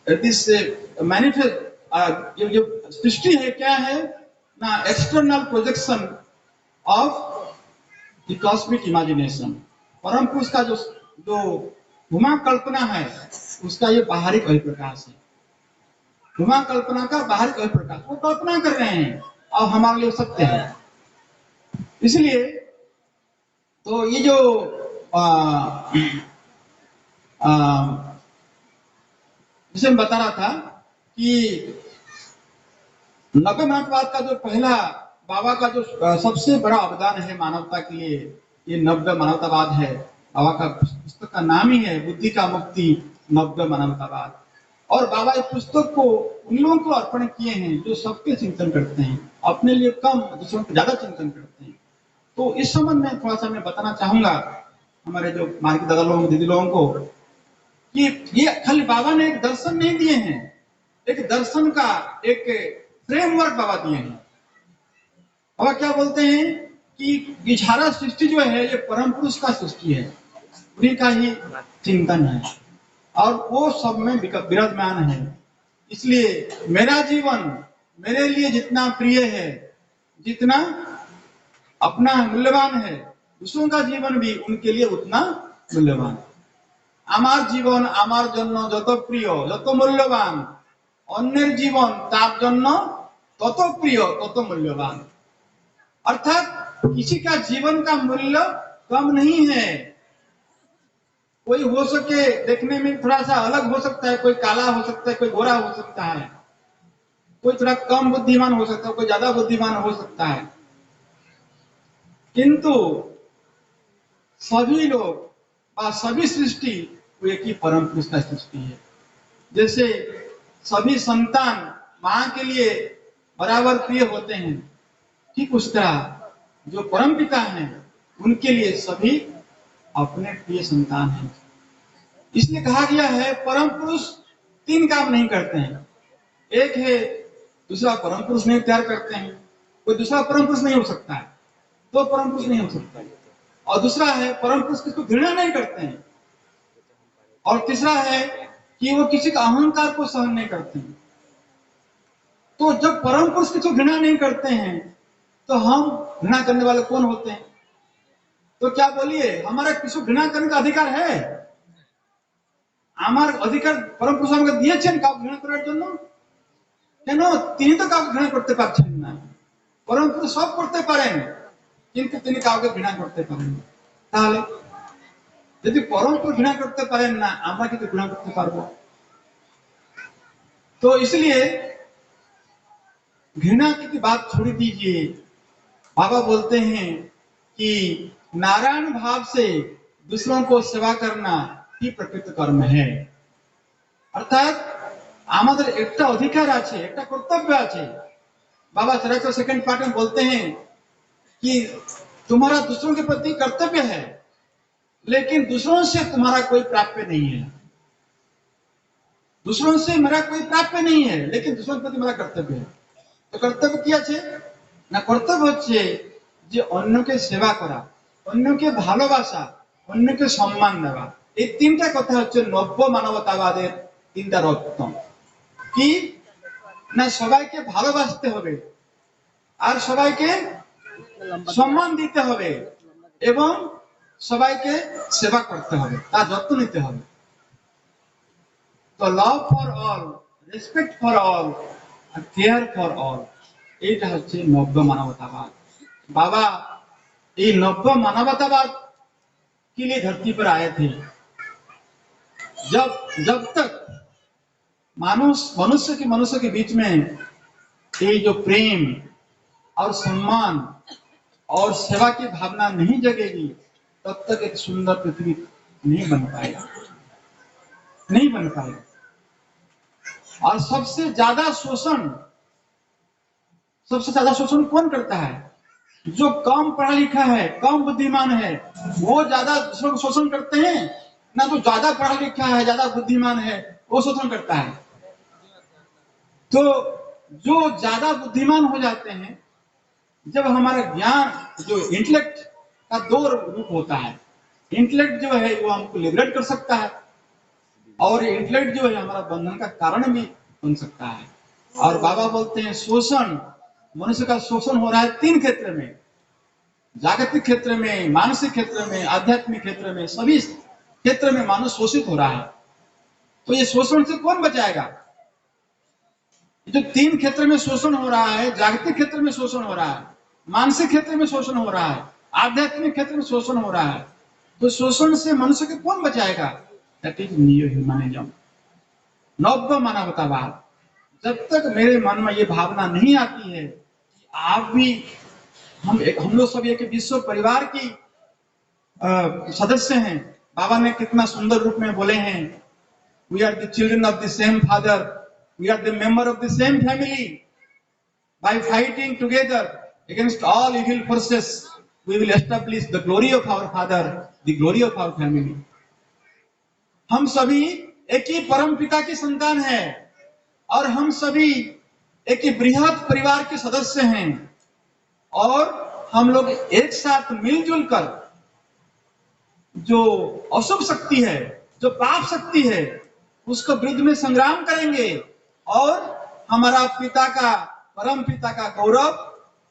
दिस मैनिफेस्ट, जो सृष्टि है क्या है ना, external projection of the cosmic imagination. परम पुरुष का जो जो हुमा कल्पना है उसका ये बाहरी परिप्रकाश है। हुमा कल्पना का बाहरी परिप्रकाश, वो कल्पना कर रहे हैं और हमारे लिए सत्य है। इसलिए तो ये जो जिसे मैं बता रहा था कि नब्बे मानववाद का जो पहला बाबा का जो सबसे बड़ा अवदान है मानवता के लिए, ये नब्बे मानवतावाद है। बाबा का पुस्तक का नाम ही है बुद्धि का मुक्ति नब्बे मानवतावाद। और बाबा इस पुस्तक को उन लोगों को अर्पण किए हैं जो सबके चिंतन करते हैं, अपने लिए कम, दूसरों को ज्यादा चिंतन करते हैं। तो इस संबंध में थोड़ा सा मैं बताना चाहूंगा हमारे जो मार्गी दादा लोगों, दीदी लोगों को, कि ये खाली बाबा ने एक दर्शन नहीं दिए हैं, एक दर्शन का एक फ्रेमवर्क बाबा दिए हैं। बाबा क्या बोलते हैं कि ये सारा सृष्टि जो है ये परम पुरुष का सृष्टि है, उन्हीं का ही चिंतन है और वो सब में विराजमान है। इसलिए मेरा जीवन मेरे लिए जितना प्रिय है, जितना अपना मूल्यवान है, दूसरों का जीवन भी उनके लिए उतना मूल्यवान। आमार जीवन आमार जन्य যত প্রিয় যত মূল্যবান, অন্যের জীবন তার জন্য তত প্রিয় তত মূল্যবাन। अर्थात किसी का जीवन का मूल्य कम नहीं है। कोई हो सके देखने में थोड़ा सा अलग हो सकता है, कोई काला हो सकता है, कोई गोरा हो सकता है, कोई थोड़ा कम बुद्धिमान हो सकता है, कोई ज्यादा बुद्धिमान हो सकता है, किंतु सभी लोग और सभी सृष्टि वो एक ही परम पुरुष का सृष्टि है। जैसे सभी संतान मां के लिए बराबर प्रिय होते हैं, ठीक उस तरह जो परम पिता हैं उनके लिए सभी अपने प्रिय संतान हैं। इसलिए कहा गया है परम पुरुष तीन काम नहीं करते हैं। एक है दूसरा परम पुरुष नहीं प्यार करते हैं, कोई दूसरा परम पुरुष नहीं हो सकता है, तो परम पुरुष नहीं हो सकता है। और दूसरा है परम पुरुष किसको घृणा नहीं करते हैं। और तीसरा है कि वो किसी का अहंकार को सहन नहीं करते हैं। तो जब परम पुरुष किसी को घृणा नहीं करते हैं तो हम घृणा करने वाले कौन होते हैं? तो क्या बोलिए, हमारा किसी को घृणा करने का अधिकार है? আমার অধিকার পরম পুরুষ আমাকে দিয়েছেন কাউকে ঘৃণা করার জন্য? কেন? তিনি তো কাউকে ঘৃণা করতে পারছেন না। পরম পুরুষ সব করতে পারেন, কিন্তু তিনি কাউকে ঘৃণা করতে পারেন না। তাহলে যদি পরম পুরুষ ঘৃণা করতে পারেন না, আমরা কিন্তু ঘৃণা করতে পারবো? तो इसलिए घृणा की बात छोड़ दीजिए। बाबा बोलते हैं कि नारायण भाव से दूसरों को सेवा करना ही प्रकृत कर्म है। अर्थात আমাদের একটা অধিকার আছে, একটা কর্তব্য আছে। बाबा चरित्र सेकंड पार्ट में बोलते हैं कि तुम्हारा दूसरों के प्रति कर्तव्य है, लेकिन दूसरों से तुम्हारा कोई प्राप्य नहीं है। दूसरों से मेरा कोई प्राप्य नहीं है, लेकिन दूसरों के प्रति मेरा कर्तव्य है। तो कर्तव्य কি আছে না? কর্তব্য হচ্ছে যে অন্যকে সেবা করা, অন্যকে ভালোবাসা, অন্যকে সম্মান দেওয়া। এই তিনটা কথা হচ্ছে নব্য মানবতাবাদের তিনটা রত্ন। কি না? সবাইকে ভালোবাসতে হবে, আর সবাইকে সম্মান দিতে হবে, এবং সবাইকে সেবা করতে হবে, তার যত্ন নিতে হবে। তো love for all, respect for all, care for all, এইটা হচ্ছে নব্য मानवतावाद। बाबा ये नव्य मानवतावाद के लिए धरती पर आए थे। जब तक मनुष्य के बीच में ये जो प्रेम और सम्मान और सेवा की भावना नहीं जगेगी, तब तक एक सुंदर पृथ्वी नहीं बन पाएगा। और सबसे ज्यादा शोषण कौन करता है? जो कम पढ़ा लिखा है, कम बुद्धिमान है, वो ज्यादा दूसरों को शोषण करते हैं ना। जो ज्यादा पढ़ा लिखा है, ज्यादा बुद्धिमान है, वो शोषण करता है। तो जो ज्यादा बुद्धिमान हो जाते हैं, जब हमारा ज्ञान जो इंटेलेक्ट का दो रूप होता है, इंटेलेक्ट जो है वो हमको लिबरेट कर सकता है, और इंटेलेक्ट जो है हमारा बंधन का कारण भी बन सकता है। और बाबा बोलते हैं शोषण, मनुष्य का शोषण हो रहा है तीन क्षेत्र में, जागतिक क्षेत्र में, मानसिक क्षेत्र में, आध्यात्मिक क्षेत्र में, सभी क्षेत्र में मानव शोषित हो रहा है। तो ये शोषण से कौन बचाएगा? जो तीन क्षेत्र में शोषण हो रहा है, जागतिक क्षेत्र में शोषण हो रहा है, मानसिक क्षेत्र में शोषण हो रहा है, आध्यात्मिक क्षेत्र में शोषण हो रहा है, तो शोषण से मनुष्य को कौन बचाएगा? दैट इज न्यू ह्यूमनिज्म, नव्य मानवतावाद। जब तक मेरे मन में ये भावना नहीं आती है कि आप भी हम लोग सब एक विश्व परिवार की सदस्य हैं। बाबा ने कितना सुंदर रूप में बोले हैं, we are the children of the same father, we are the member of the same family, by fighting together against all evil forces we will establish the glory of our father, the glory of our family. हम सभी एक ही परम पिता की संतान है, और हम सभी एक ही बृहद परिवार के सदस्य हैं, और हम लोग एक साथ मिलजुल कर जो अशुभ शक्ति है, जो पाप शक्ति है, उसको विरुद्ध में संग्राम करेंगे, और हमारा पिता का, परम पिता का गौरव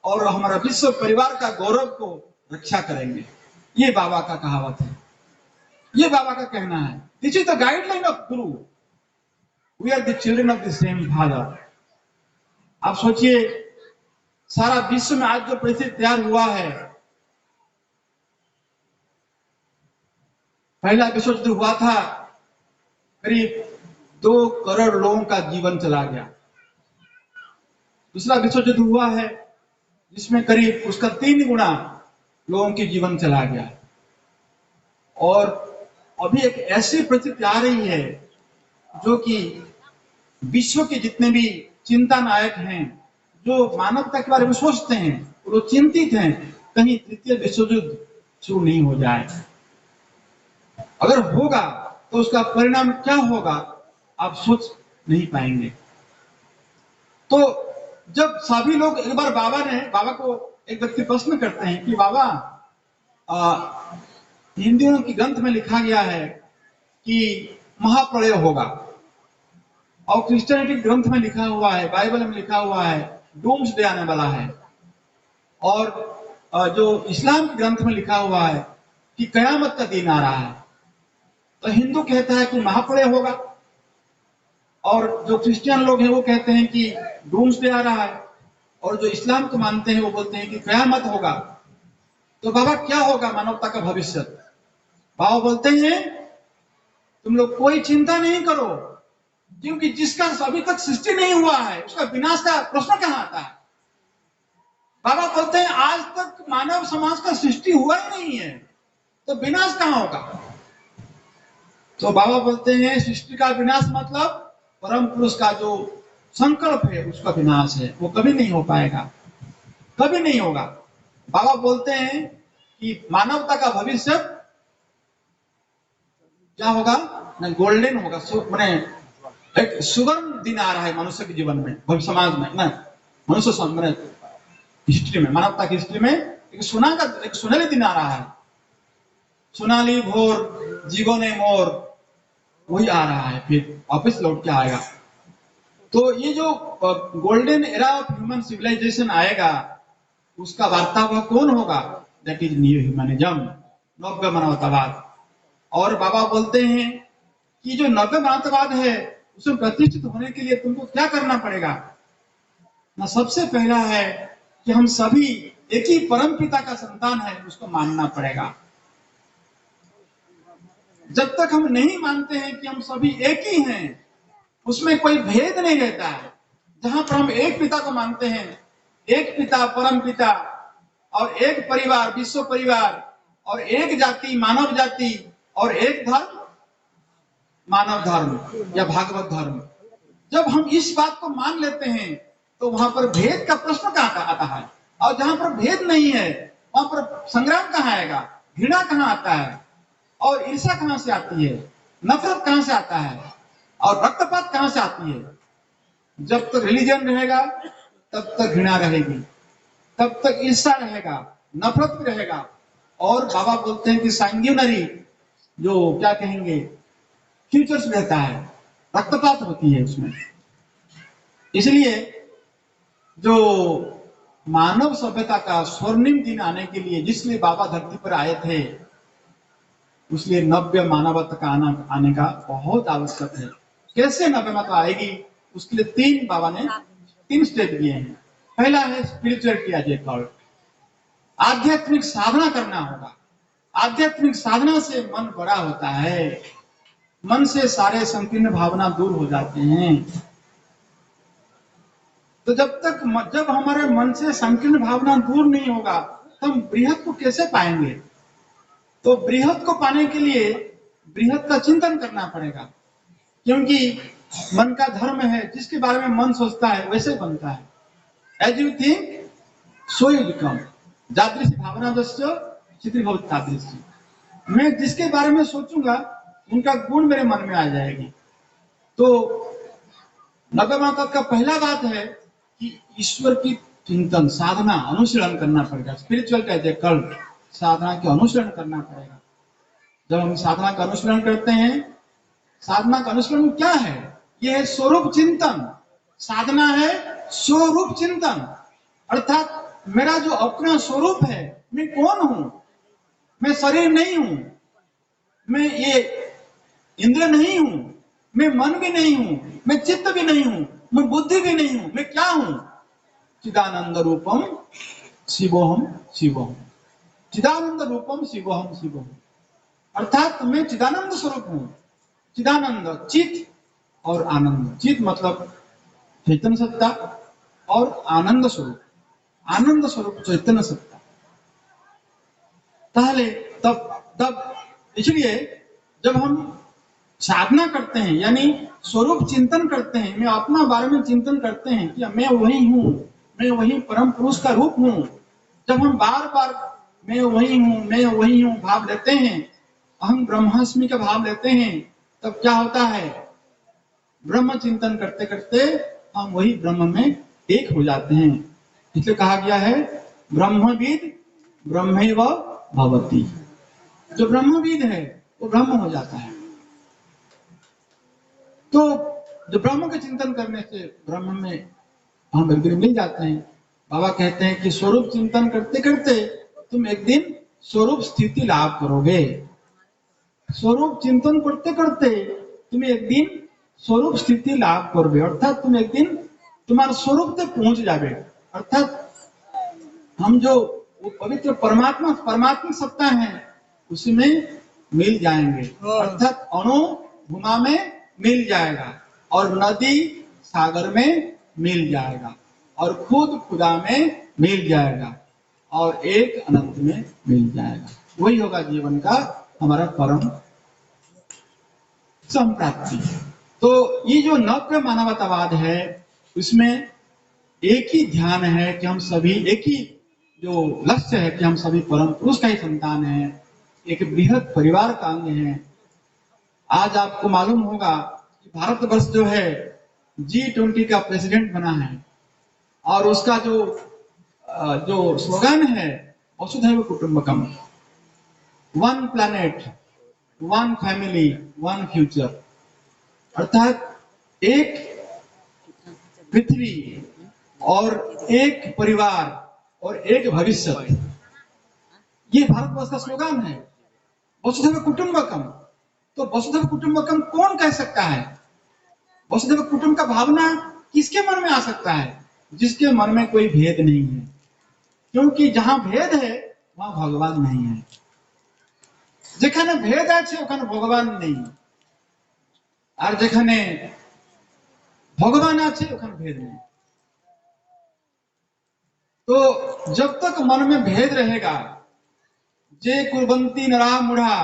और हमारा विश्व परिवार का गौरव को रक्षा करेंगे। ये बाबा का कहावत है, ये बाबा का कहना है। This is the guideline of guru, we are the children of the same father. आप सोचिए, सारा विश्व में आज जो परिस्थिति तैयार हुआ है, पहला विश्व युद्ध हुआ था, करीब 2 करोड़ लोगों का जीवन चला गया। दूसरा विश्व युद्ध हुआ है जिसमें करीब उसका 3 गुना लोगों के जीवन चला गया। और अभी एक ऐसी परिस्थिति आ रही है जो कि विश्व के जितने भी चिंता नायक हैं, जो मानवता के बारे में सोचते हैं, वो चिंतित हैं कहीं तृतीय विश्व युद्ध शुरू नहीं हो जाए। अगर होगा तो उसका परिणाम क्या होगा आप सोच नहीं पाएंगे। तो जब सभी लोग एक बार बाबा को एक व्यक्ति प्रश्न करते हैं कि बाबा, हिंदुओं की ग्रंथ में लिखा गया है कि महाप्रलय होगा, और क्रिश्चियनिटी ग्रंथ में लिखा हुआ है, बाइबल में लिखा हुआ है डूम्सडे आने वाला है, और जो इस्लाम के ग्रंथ में लिखा हुआ है कि कयामत का दिन आ रहा है। तो हिंदू कहता है कि महाप्रलय होगा, और जो क्रिश्चियन लोग हैं वो कहते हैं कि डूम्सडे आ रहा है, और जो इस्लाम को मानते हैं वो बोलते हैं कि कयामत होगा। तो बाबा क्या होगा मानवता का भविष्य? बाबा बोलते हैं तुम लोग कोई चिंता नहीं करो, क्योंकि जिसका अभी तक सृष्टि नहीं हुआ है उसका विनाश का प्रश्न कहां आता है। बाबा बोलते हैं आज तक मानव समाज का सृष्टि हुआ ही नहीं है, तो विनाश कहां होगा। तो बाबा बोलते हैं सृष्टि का विनाश मतलब परम पुरुष का जो संकल्प है उसका विनाश है, वो कभी नहीं हो पाएगा, कभी नहीं होगा। बाबा बोलते हैं कि मानवता का भविष्य क्या होगा ना, गोल्डन होगा, मैंने एक सुवर्ण दिन आ रहा है मनुष्य के जीवन में, भविष्य समाज में ना, मनुष्य हिस्ट्री में, मानवता की हिस्ट्री में एक सुनहरे दिन आ रहा है। सोनाली भोर जीवने मोर, वही आ रहा है, फिर वापस लौट के आएगा। तो ये जो golden era of human civilization आएगा उसका वार्तावह कौन होगा? दैट इज न्यू ह्यूमनिज्म, नव्य मानवतावाद। और बाबा बोलते हैं कि जो नव्य मानवतावाद है उसमें प्रतिष्ठित होने के लिए तुमको क्या करना पड़ेगा ना, सबसे पहला है कि हम सभी एक ही परम पिता का संतान है, उसको मानना पड़ेगा। जब तक हम नहीं मानते हैं कि हम सभी एक ही हैं, उसमें कोई भेद नहीं रहता है, जहां पर हम एक पिता को मानते हैं, एक पिता परम पिता, और एक परिवार विश्व परिवार, और एक जाति मानव जाति, और एक धर्म मानव धर्म या भागवत धर्म। जब हम इस बात को मान लेते हैं तो वहां पर भेद का प्रश्न कहां आता है, और जहां पर भेद नहीं है वहां पर संग्राम कहां आएगा, घृणा कहां आता है, और ईर्ष्या कहां से आती है, नफरत कहां से आता है, और रक्तपात कहां से आती है। जब तक रिलीजन रहेगा तब तक घृणा रहेगी, तब तक ईर्ष्या रहेगा, नफरत भी रहेगा। और बाबा बोलते हैं कि सांगुइनरी जो क्या कहेंगे फ्यूचर्स रहता है, रक्तपात होती है उसमें। इसलिए जो मानव सभ्यता का स्वर्णिम दिन आने के लिए जिसलिए बाबा धरती पर आए थे, उसलिए नव्य मानवता का आने का बहुत आवश्यक है। कैसे नव्यता आएगी उसके लिए बाबा ने तीन स्टेप दिए हैं। पहला है स्पिरिचुअलिटी एज ए कल्ट, आध्यात्मिक साधना करना होगा। आध्यात्मिक साधना से मन बड़ा होता है, मन से सारे संकीर्ण भावना दूर हो जाते हैं। तो जब हमारे मन से संकीर्ण भावना दूर नहीं होगा तो हम बृहत को कैसे पाएंगे? तो बृहत को पाने के लिए बृहत का चिंतन करना पड़ेगा, क्योंकि मन का धर्म है, जिसके बारे में मन सोचता है वैसे बनता है। As you think so you become, जादृशी भावना दस्य चित्र भवति तादृशी। मैं जिसके बारे में सोचूंगा उनका गुण मेरे मन में आ जाएगी। तो नव्य मानवता का पहला बात है कि ईश्वर की चिंतन साधना अनुशीलन करना पड़ेगा। स्पिरिचुअल कहते हैं कल्ट, साधना के अनुशीलन करना पड़ेगा। जब हम साधना का अनुशीलन करते हैं, साधना का अनुशीलन क्या है? यह है स्वरूप चिंतन। साधना है स्वरूप चिंतन, अर्थात मेरा जो अपना स्वरूप है, मैं कौन हूं? मैं शरीर नहीं हूं, मैं ये इंद्र नहीं हूं, मैं मन भी नहीं हूं, मैं चित्त भी नहीं हूं, मैं बुद्धि भी नहीं हूं, मैं क्या हूं? चिदानंद रूपम शिवोहम शिवोहम, चिदानंद रूपम शिवोहम शिवोहम, अर्थात मैं चिदानंद स्वरूप हूं। चिदानंद चित और आनंद, चित मतलब चैतन्य सत्ता, और आनंद स्वरूप, आनंद स्वरूप चैतन्य सत्ता। पहले तब इसलिए जब हम साधना करते हैं, यानी स्वरूप चिंतन करते हैं, मैं अपना बारे में चिंतन करते हैं कि मैं वही हूँ, मैं वही परम पुरुष का रूप हूँ। जब हम बार बार मैं वही हूँ भाव लेते हैं, अहम ब्रह्मास्मि का भाव लेते हैं, तब क्या होता है, ब्रह्म चिंतन करते करते हम वही ब्रह्म में एक हो जाते हैं। इसलिए कहा गया है ब्रह्मविद ब्रह्मैव भवति। जो ब्रह्मविद है वो ब्रह्म हो जाता है। तो जो ब्रह्म के चिंतन करने से ब्रह्म में हम एक दिन मिल जाते हैं। बाबा कहते हैं कि स्वरूप चिंतन करते करते तुम एक दिन स्वरूप स्थिति लाभ करोगे। स्वरूप चिंतन करते करते तुम एक दिन स्वरूप स्थिति लाभ करोगे, अर्थात तुम एक दिन तुम्हारे स्वरूप तक पहुंच जाओगे। अर्थात हम जो वो पवित्र परमात्मा सत्ता है उसी में मिल जाएंगे। अर्थात अणु भूमा में मिल जाएगा और नदी सागर में मिल जाएगा और खुद खुदा में मिल जाएगा और एक अनंत में मिल जाएगा। वही होगा जीवन का हमारा परम संप्राप्ति। तो ये जो नव्य मानवतावाद है उसमें एक ही ध्यान है कि हम सभी, एक ही जो लक्ष्य है कि हम सभी परम पुरुष का ही संतान है, एक बृहद परिवार का अंग है। आज आपको मालूम होगा कि भारतवर्ष जो है G20 का प्रेसिडेंट बना है और उसका जो स्लोगन है वसुधैव कुटुंबकम, one planet, one family, one future. अर्थात एक पृथ्वी और एक परिवार और एक भविष्य, ये भारतवर्ष का स्लोगन है वसुधैव कुटुंबकम। तो वसुधैव कुटुंबकम कौन कह सकता है? वसुधैव कुटुंब का भावना किसके मन में आ सकता है? जिसके मन में कोई भेद नहीं है, क्योंकि जहां भेद है वहां भगवान नहीं है। जेखाने भेद আছে ওখানে ভগবান নেই, আর যেখানে भगवान আছে ওখানে भेद नहीं। तो जब तक मन में भेद रहेगा, जे कुर्वन्ति नरा मूढ़ा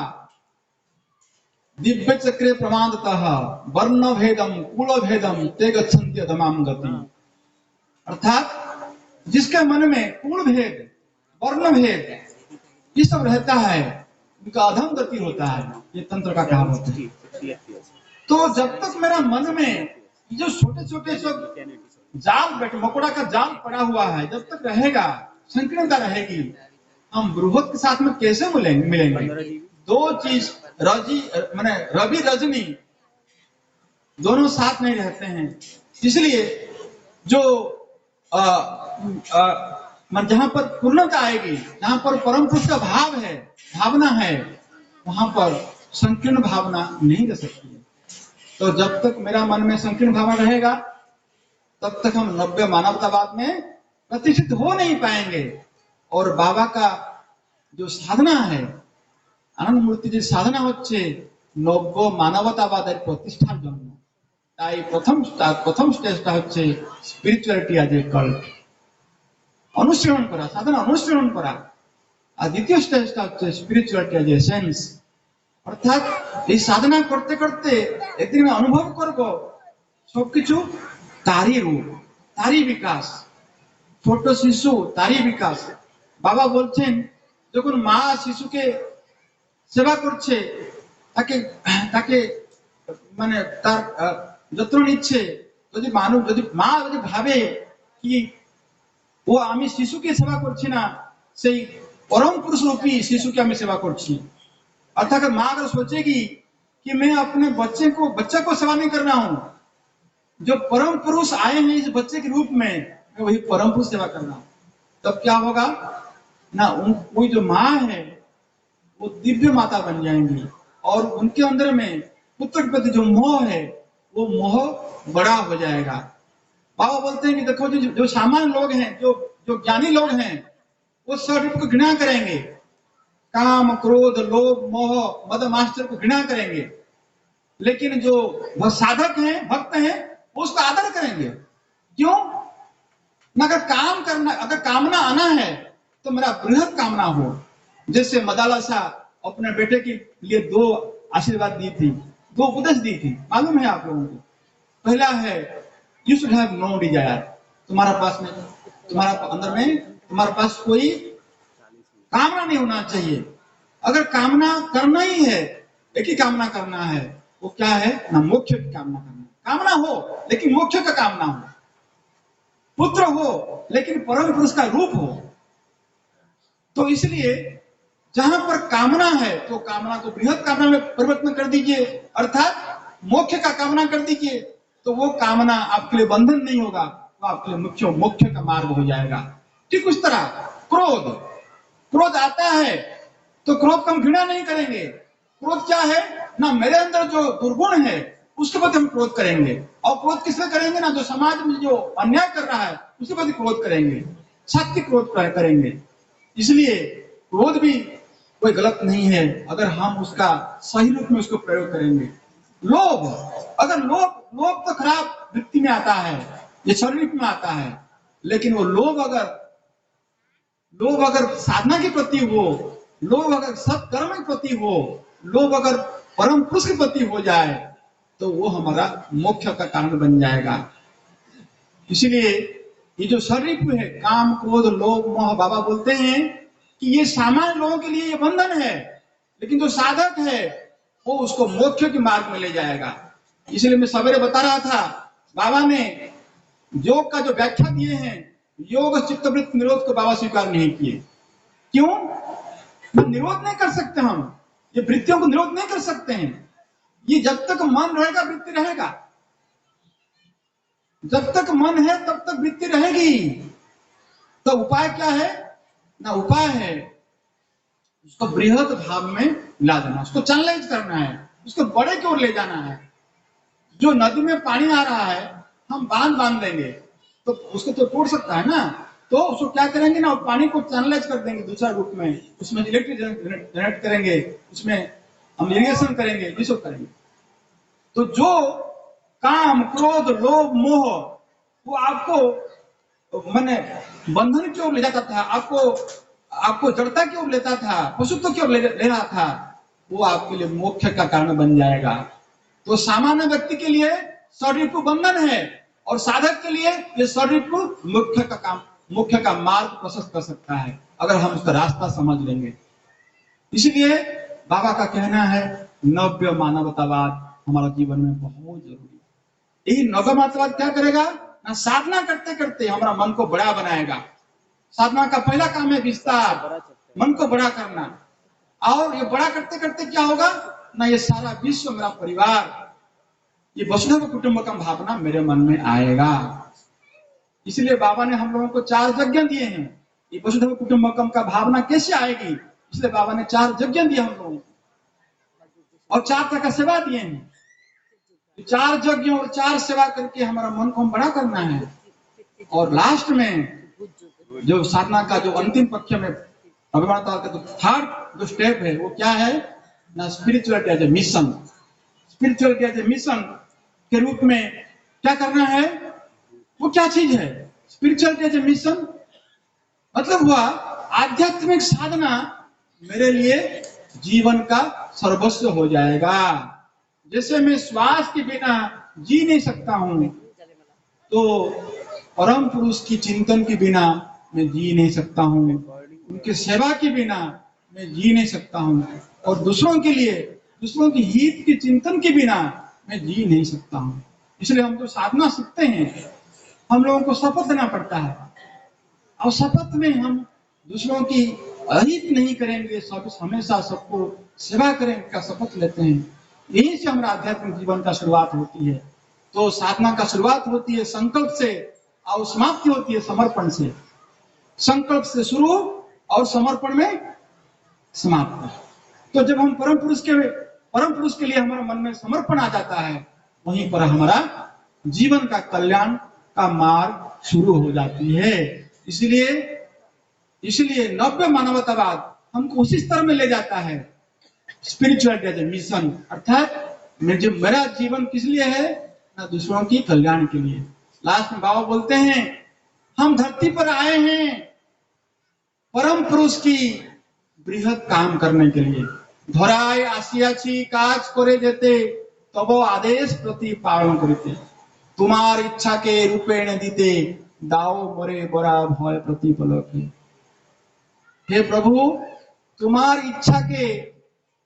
दिव्य चक्रे प्रमादतः वर्ण भेदम कुल भेदम ते गच्छन्ति अधमाम गति। अर्थात जिसके मन में कुल भेद, वर्ण भेद ये सब रहता है उनका अधम गति होता है, ये तंत्र का कहावत है। तो जब तक मेरा मन में जो छोटे छोटे सब जाल मकोड़ा का जाल पड़ा हुआ है, जब तक रहेगा, संकीर्णता रहेगी, हम बृहद के साथ में कैसे मिलेंगे? दो चीज माने रवि रजनी दोनों साथ नहीं रहते हैं। इसलिए जो जहां पर पूर्णता आएगी, जहां पर परम पुरुष का भाव है, भावना है, वहां पर संकीर्ण भावना नहीं रह सकती है। तो जब तक मेरा मन में संकीर्ण भावना रहेगा तब तक हम नव्य मानवतावाद में प्रतिष्ठित हो नहीं पाएंगे। और बाबा का जो साधना है, आनंद मूर्ति जी साधना হচ্ছে নব্য মানবতাবাদের প্রতিষ্ঠার জন্য। তাই প্রথম স্টেজটা হচ্ছে স্পিরিচুয়ালিটি অ্যাজ এ কাল্ট অনুশীলন করা, সাধনা অনুশীলন করা। আর দ্বিতীয় স্টেজটা হচ্ছে স্পিরিচুয়ালিটি অ্যাজ এ সেন্স। অর্থাৎ এই সাধনা করতে করতে একদিন আমি অনুভব করব সবকিছু তারই রূপ, তারই বিকাশ। ছোট শিশু তারই বিকাশ। বাবা বলছেন যখন মা শিশুকে সেবা করছে, তাকে তাকে মানে তার যত্ন নিচ্ছে, যদি মা যদি ভাবে কি ও আমি শিশুকে সেবা করছি না, সেই परम पुरुष रूपी शिशु की हमें सेवा करছি। अर्थात माँ अगर सोचेगी कि मैं अपने बच्चे को सेवा नहीं कर रहा हूँ, जो परम पुरुष आए हैं इस बच्चे के रूप में, मैं वही परम पुरुष सेवा कर रहा हूँ, तब क्या होगा ना, कोई जो माँ है वो दिव्य माता बन जाएंगी और उनके अंदर में पुत्र के प्रति जो मोह है वो मोह बड़ा हो जाएगा। बाबा बोलते हैं कि देखो जो सामान्य लोग हैं, जो ज्ञानी लोग हैं, वो सर्प को घृणा करेंगे, काम क्रोध लोभ मोह मद मास्टर को घृणा करेंगे, लेकिन जो साधक हैं, भक्त हैं, वो उसका आदर करेंगे। क्यों? अगर कामना आना है तो मेरा बृहद कामना हो। जैसे मदालसा अपने बेटे के लिए 2 आशीर्वाद दी थी, दो उपदेश दी थी, मालूम है आप लोगों को। पहला है you should have no desire, तुम्हारा पास में, तुम्हारा अंदर में तुम्हारे पास कोई कामना नहीं होना चाहिए। अगर कामना करना ही है, एक ही कामना करना है, वो क्या है ना, मोक्ष की कामना करना। कामना हो लेकिन मोक्ष का कामना हो, पुत्र हो लेकिन परम पुरुष का रूप हो। तो इसलिए जहां पर कामना है तो कामना को बृहद कामना में परिवर्तन कर दीजिए, अर्थात मोक्ष का कामना कर दीजिए। तो वो कामना आपके लिए बंधन नहीं होगा, वो आपके लिए मोक्ष का मार्ग हो जाएगा। ठीक उस तरह क्रोध, क्रोध आता है तो क्रोध को हम घृणा नहीं करेंगे। क्रोध क्या है ना, मेरे अंदर जो दुर्गुण है उसके प्रति हम क्रोध करेंगे। और क्रोध किससे करेंगे ना, जो समाज में जो अन्याय कर रहा है उसके प्रति क्रोध करेंगे, सत्य क्रोध करेंगे। इसलिए क्रोध भी कोई गलत नहीं है अगर हम उसका सही रूप में उसको प्रयोग करेंगे। लोभ, अगर लोभ तो खराब वृत्ति में आता है, ये शरीर में आता है, लेकिन वो लोभ अगर साधना के प्रति हो, लोभ अगर सत्कर्म के प्रति हो, लोभ अगर परम पुरुष के प्रति हो जाए तो वो हमारा मोक्ष का कारण बन जाएगा। इसलिए ये जो शरीर है, काम क्रोध लोभ मोह, बाबा बोलते हैं कि ये सामान्य लोगों के लिए ये बंधन है, लेकिन जो साधक है वो उसको मोक्ष के मार्ग में ले जाएगा। इसलिए मैं सवेरे बता रहा था, बाबा ने योग का जो व्याख्या दिए हैं, योग चित्तवृत्ति निरोध को बाबा स्वीकार नहीं किए। क्यों? निरोध नहीं कर सकते हम, ये वृत्तियों को निरोध नहीं कर सकते हैं। ये जब तक मन रहेगा वृत्ति रहेगा, जब तक मन है तब तक वृत्ति रहेगी। तो उपाय क्या है ना, उपाय है उसको बृहद भाव में मिला देना, उसको चैनलाइज करना है, उसको बड़े की ओर ले जाना है। जो नदी में पानी आ रहा है, हम बांध देंगे तो उसको तो तोड़ सकता है ना, तो उसको क्या करेंगे ना, पानी को चैनलाइज कर देंगे दूसरा रूप में, उसमें इलेक्ट्रिक जनरेट करेंगे, उसमें हम इरिगेशन करेंगे, ये सब करेंगे। तो जो काम क्रोध लोभ मोह वो आपको माने बंधन की ओर ले जाता था, आपको जड़ता की ओर लेता था, पशुत्व की ओर ले रहा था, वो आपके लिए मोक्ष का कारण बन जाएगा। तो सामान्य व्यक्ति के लिए शरीर को बंधन है, और साधक के लिए ये शरीर को मुख्य का मार्ग प्रशस्त कर सकता है अगर हम उसका रास्ता समझ लेंगे। इसलिए बाबा का कहना है नव्य मानवतावाद हमारा जीवन में बहुत जरूरी है। यही नव्य मानवतावाद क्या करेगा ना, साधना करते करते हमारा मन को बड़ा बनाएगा। साधना का पहला काम है विस्तार, मन को बड़ा करना। और ये बड़ा करते करते क्या होगा ना, ये सारा विश्व मेरा परिवार, ये वसुधैव कुटुंबकम भावना मेरे मन में आएगा। इसलिए बाबा ने हम लोगों को 4 यज्ञ दिए हैं। ये वसुधैव कुटुंबकम का भावना कैसे आएगी, इसलिए बाबा ने 4 यज्ञ दिए हम लोगों को, और 4 तरह का सेवा दिए हैं। 4 यज्ञ और 4 सेवा करके हमारा मन को हम बड़ा करना है। और लास्ट में जो साधना का जो अंतिम पक्ष में अभिमानता का जो थर्ड जो स्टेप है वो क्या है ना, spirituality as a mission. Spirituality as a mission के रूप में क्या करना है, वो क्या चीज है स्पिरिचुअलिटी एज ए मिशन? मतलब हुआ आध्यात्मिक साधना मेरे लिए जीवन का सर्वस्व हो जाएगा। जैसे मैं श्वास के बिना जी नहीं सकता हूं, तो परम पुरुष की चिंतन के बिना मैं जी नहीं सकता हूं, उनकी सेवा के बिना मैं जी नहीं सकता हूं, और दूसरों के लिए दूसरों की हित के चिंतन के बिना मैं जी नहीं सकता हूं। इसलिए हम जो साधना सीखते हैं, हम लोगों को शपथ देना पड़ता है, और शपथ में हम दूसरों की अहित नहीं करेंगे, सब हमेशा सबको सेवा करेंगे का शपथ लेते हैं। यहीं से हमारा आध्यात्मिक जीवन का शुरुआत होती है। तो साधना का शुरुआत होती है संकल्प से और समाप्ति होती है समर्पण से। संकल्प से शुरू और समर्पण में समाप्त। तो जब हम परम पुरुष के लिए हमारे मन में समर्पण आ जाता है, वहीं पर हमारा जीवन का कल्याण का मार्ग शुरू हो जाती है। इसलिए नव्य मानवतावाद हमको उसी स्तर में ले जाता है, स्पिरिचुअलिटी एज ए मिशन, अर्थात मेरा जीवन किस लिए है ना, दूसरों की कल्याण के लिए। लास्ट में बाबा बोलते हैं हम धरती पर आए हैं परम पुरुष की बृहद काम करने के लिए। धराय आसियाची काज करे जेते तब आदेश प्रति पालन करते, तुम्हार इच्छा के रूपेण दीते दाओ मरे बड़ा भय प्रतिपलके। हे प्रभु, तुम्हार इच्छा के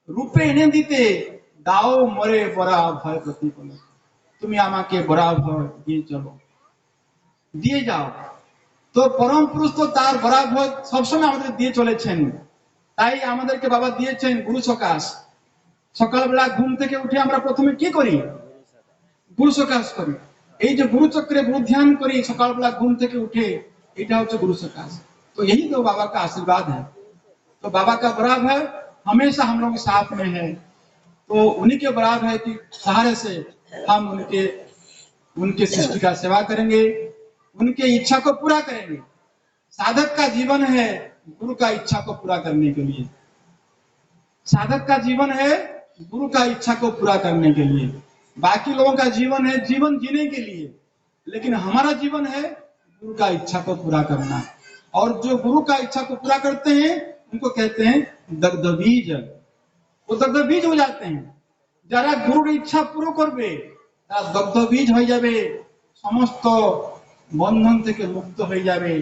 रूपेण दीते दाओ मरे बड़ा भय प्रतिपलके। তুমি আমাকে বরাভয় দিয়ে চলো, দিয়ে যাও। তো পরম পুরুষ তো তার বরাভয় সবসময় আমাদের দিয়ে চলেছেন, তাই আমাদেরকে বাবা দিয়েছেন গুরু সকাশ। সকালবেলা ঘুম থেকে উঠে আমরা প্রথমে কি করি? গুরু সকাশ করি। এই যে गुरु चक्रे गुरु ध्यान करी सकालবেলা घूम থেকে उठे, এটা হচ্ছে गुरु सकाश। तो यही तो बाबा का आशीर्वाद है। तो बाबा का बराबर है हमेशा हम लोग के साथ में है। तो उन्हीं के बराबर है कि सहारे से हम उनके सृष्टि का सेवा करेंगे, उनके इच्छा को पूरा करेंगे। साधक का जीवन है गुरु का इच्छा को पूरा करने के लिए। साधक का जीवन है गुरु का इच्छा को पूरा करने के लिए। बाकी लोगों का जीवन है जीवन जीने के लिए, लेकिन हमारा जीवन है गुरु का इच्छा को पूरा करना। और जो गुरु का इच्छा को पूरा करते हैं उनको कहते हैं दग्ध बीज। वो दग्ध बीज हो जाते हैं। যারা গুরুর ইচ্ছা পুরো করবে তারা দগ্ধ বীজ হয়ে যাবে, সমস্ত বন্ধন থেকে মুক্ত হয়ে যাবে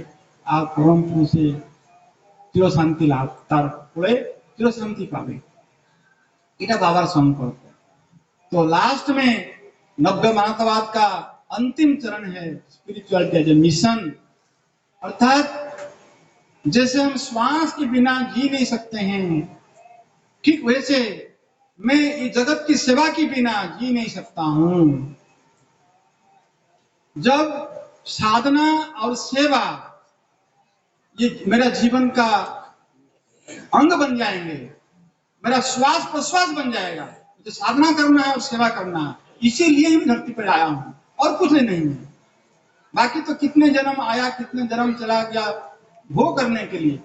আর পরম পুরুষে চির শান্তি লাভ, তারপরে চির শান্তি পাবে। এটা বাবার সংকল্প। तो लास्ट में नव्य मानवतावाद का अंतिम चरण है स्पिरिचुअलिटी एज ए मिशन। अर्थात जैसे हम श्वास के बिना जी नहीं सकते हैं, ठीक वैसे मैं इस जगत की सेवा के बिना जी नहीं सकता हूं। जब साधना और सेवा ये मेरा जीवन का अंग बन जाएंगे, मेरा श्वास प्रश्वास बन जाएगा, तो साधना करना है और सेवा करना है, इसीलिए ही धरती पर आया हूं और कुछ नहीं है। बाकी तो कितने जन्म आया कितने जन्म चला गया भोग करने के लिए।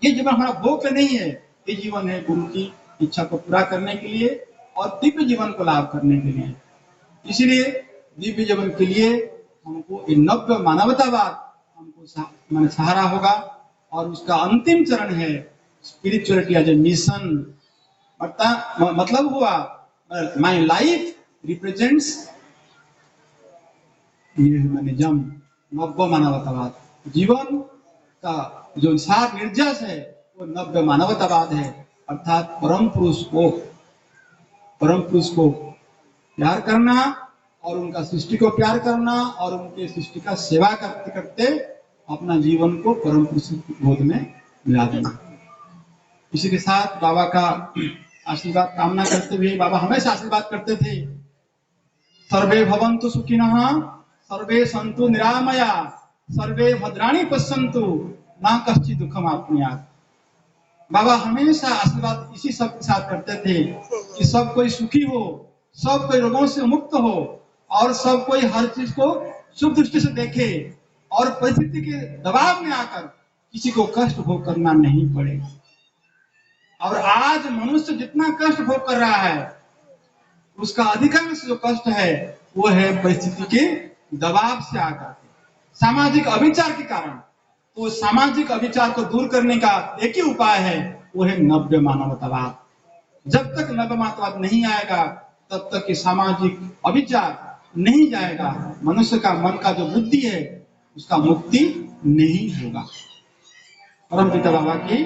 ये जीवन हमारा भोग के नहीं है, ये जीवन है गुरु की इच्छा को पूरा करने के लिए और दिव्य जीवन को लाभ करने के लिए। इसलिए दिव्य जीवन के लिए हमको ये नव्य मानवतावाद हमको सहारा होगा। और उसका अंतिम चरण है स्पिरिचुअलिटी एज ए मिशन। मतलब हुआ माय लाइफ रिप्रेजेंट्स ह्यूमनिज्म, नव्य मानवतावाद। जीवन का जो सार निर्देश है वो नव्य मानवतावाद है। अर्थात परम पुरुष को प्यार करना और उनका सृष्टि को प्यार करना और उनके सृष्टि का सेवा करते करते अपना जीवन को परम पुरुष की गोद में मिला देना। इसी के साथ बाबा का आशीर्वाद कामना करते हुए बाबा हमेशा आशीर्वाद करते थे, सर्वे भवन्तु सुखिनः, सर्वे सन्तु निरामया, सर्वे भद्राणि पश्यन्तु, न कश्चित् दुःखम् आप्नुयात्। बाबा हमेशा आशीर्वाद इसी सब के साथ करते थे कि सब कोई सुखी हो, सब कोई रोगों से मुक्त हो और सब कोई हर चीज को शुभ दृष्टि से देखे और परिस्थिति के दबाव में आकर किसी को कष्ट भोग करना नहीं पड़े। और आज मनुष्य जितना कष्ट भोग कर रहा है उसका अधिकांश जो कष्ट है वो है परिस्थिति के दबाव से आकर, सामाजिक अविचार के कारण। तो सामाजिक अविचार को दूर करने का एक ही उपाय है, वो है नव्य मानवतावाद। जब तक नव्य मानवतावाद नहीं आएगा तब तक ये सामाजिक अविचार नहीं जाएगा, मनुष्य का मन का जो बुद्धि है उसका मुक्ति नहीं होगा। परम पिता बाबा की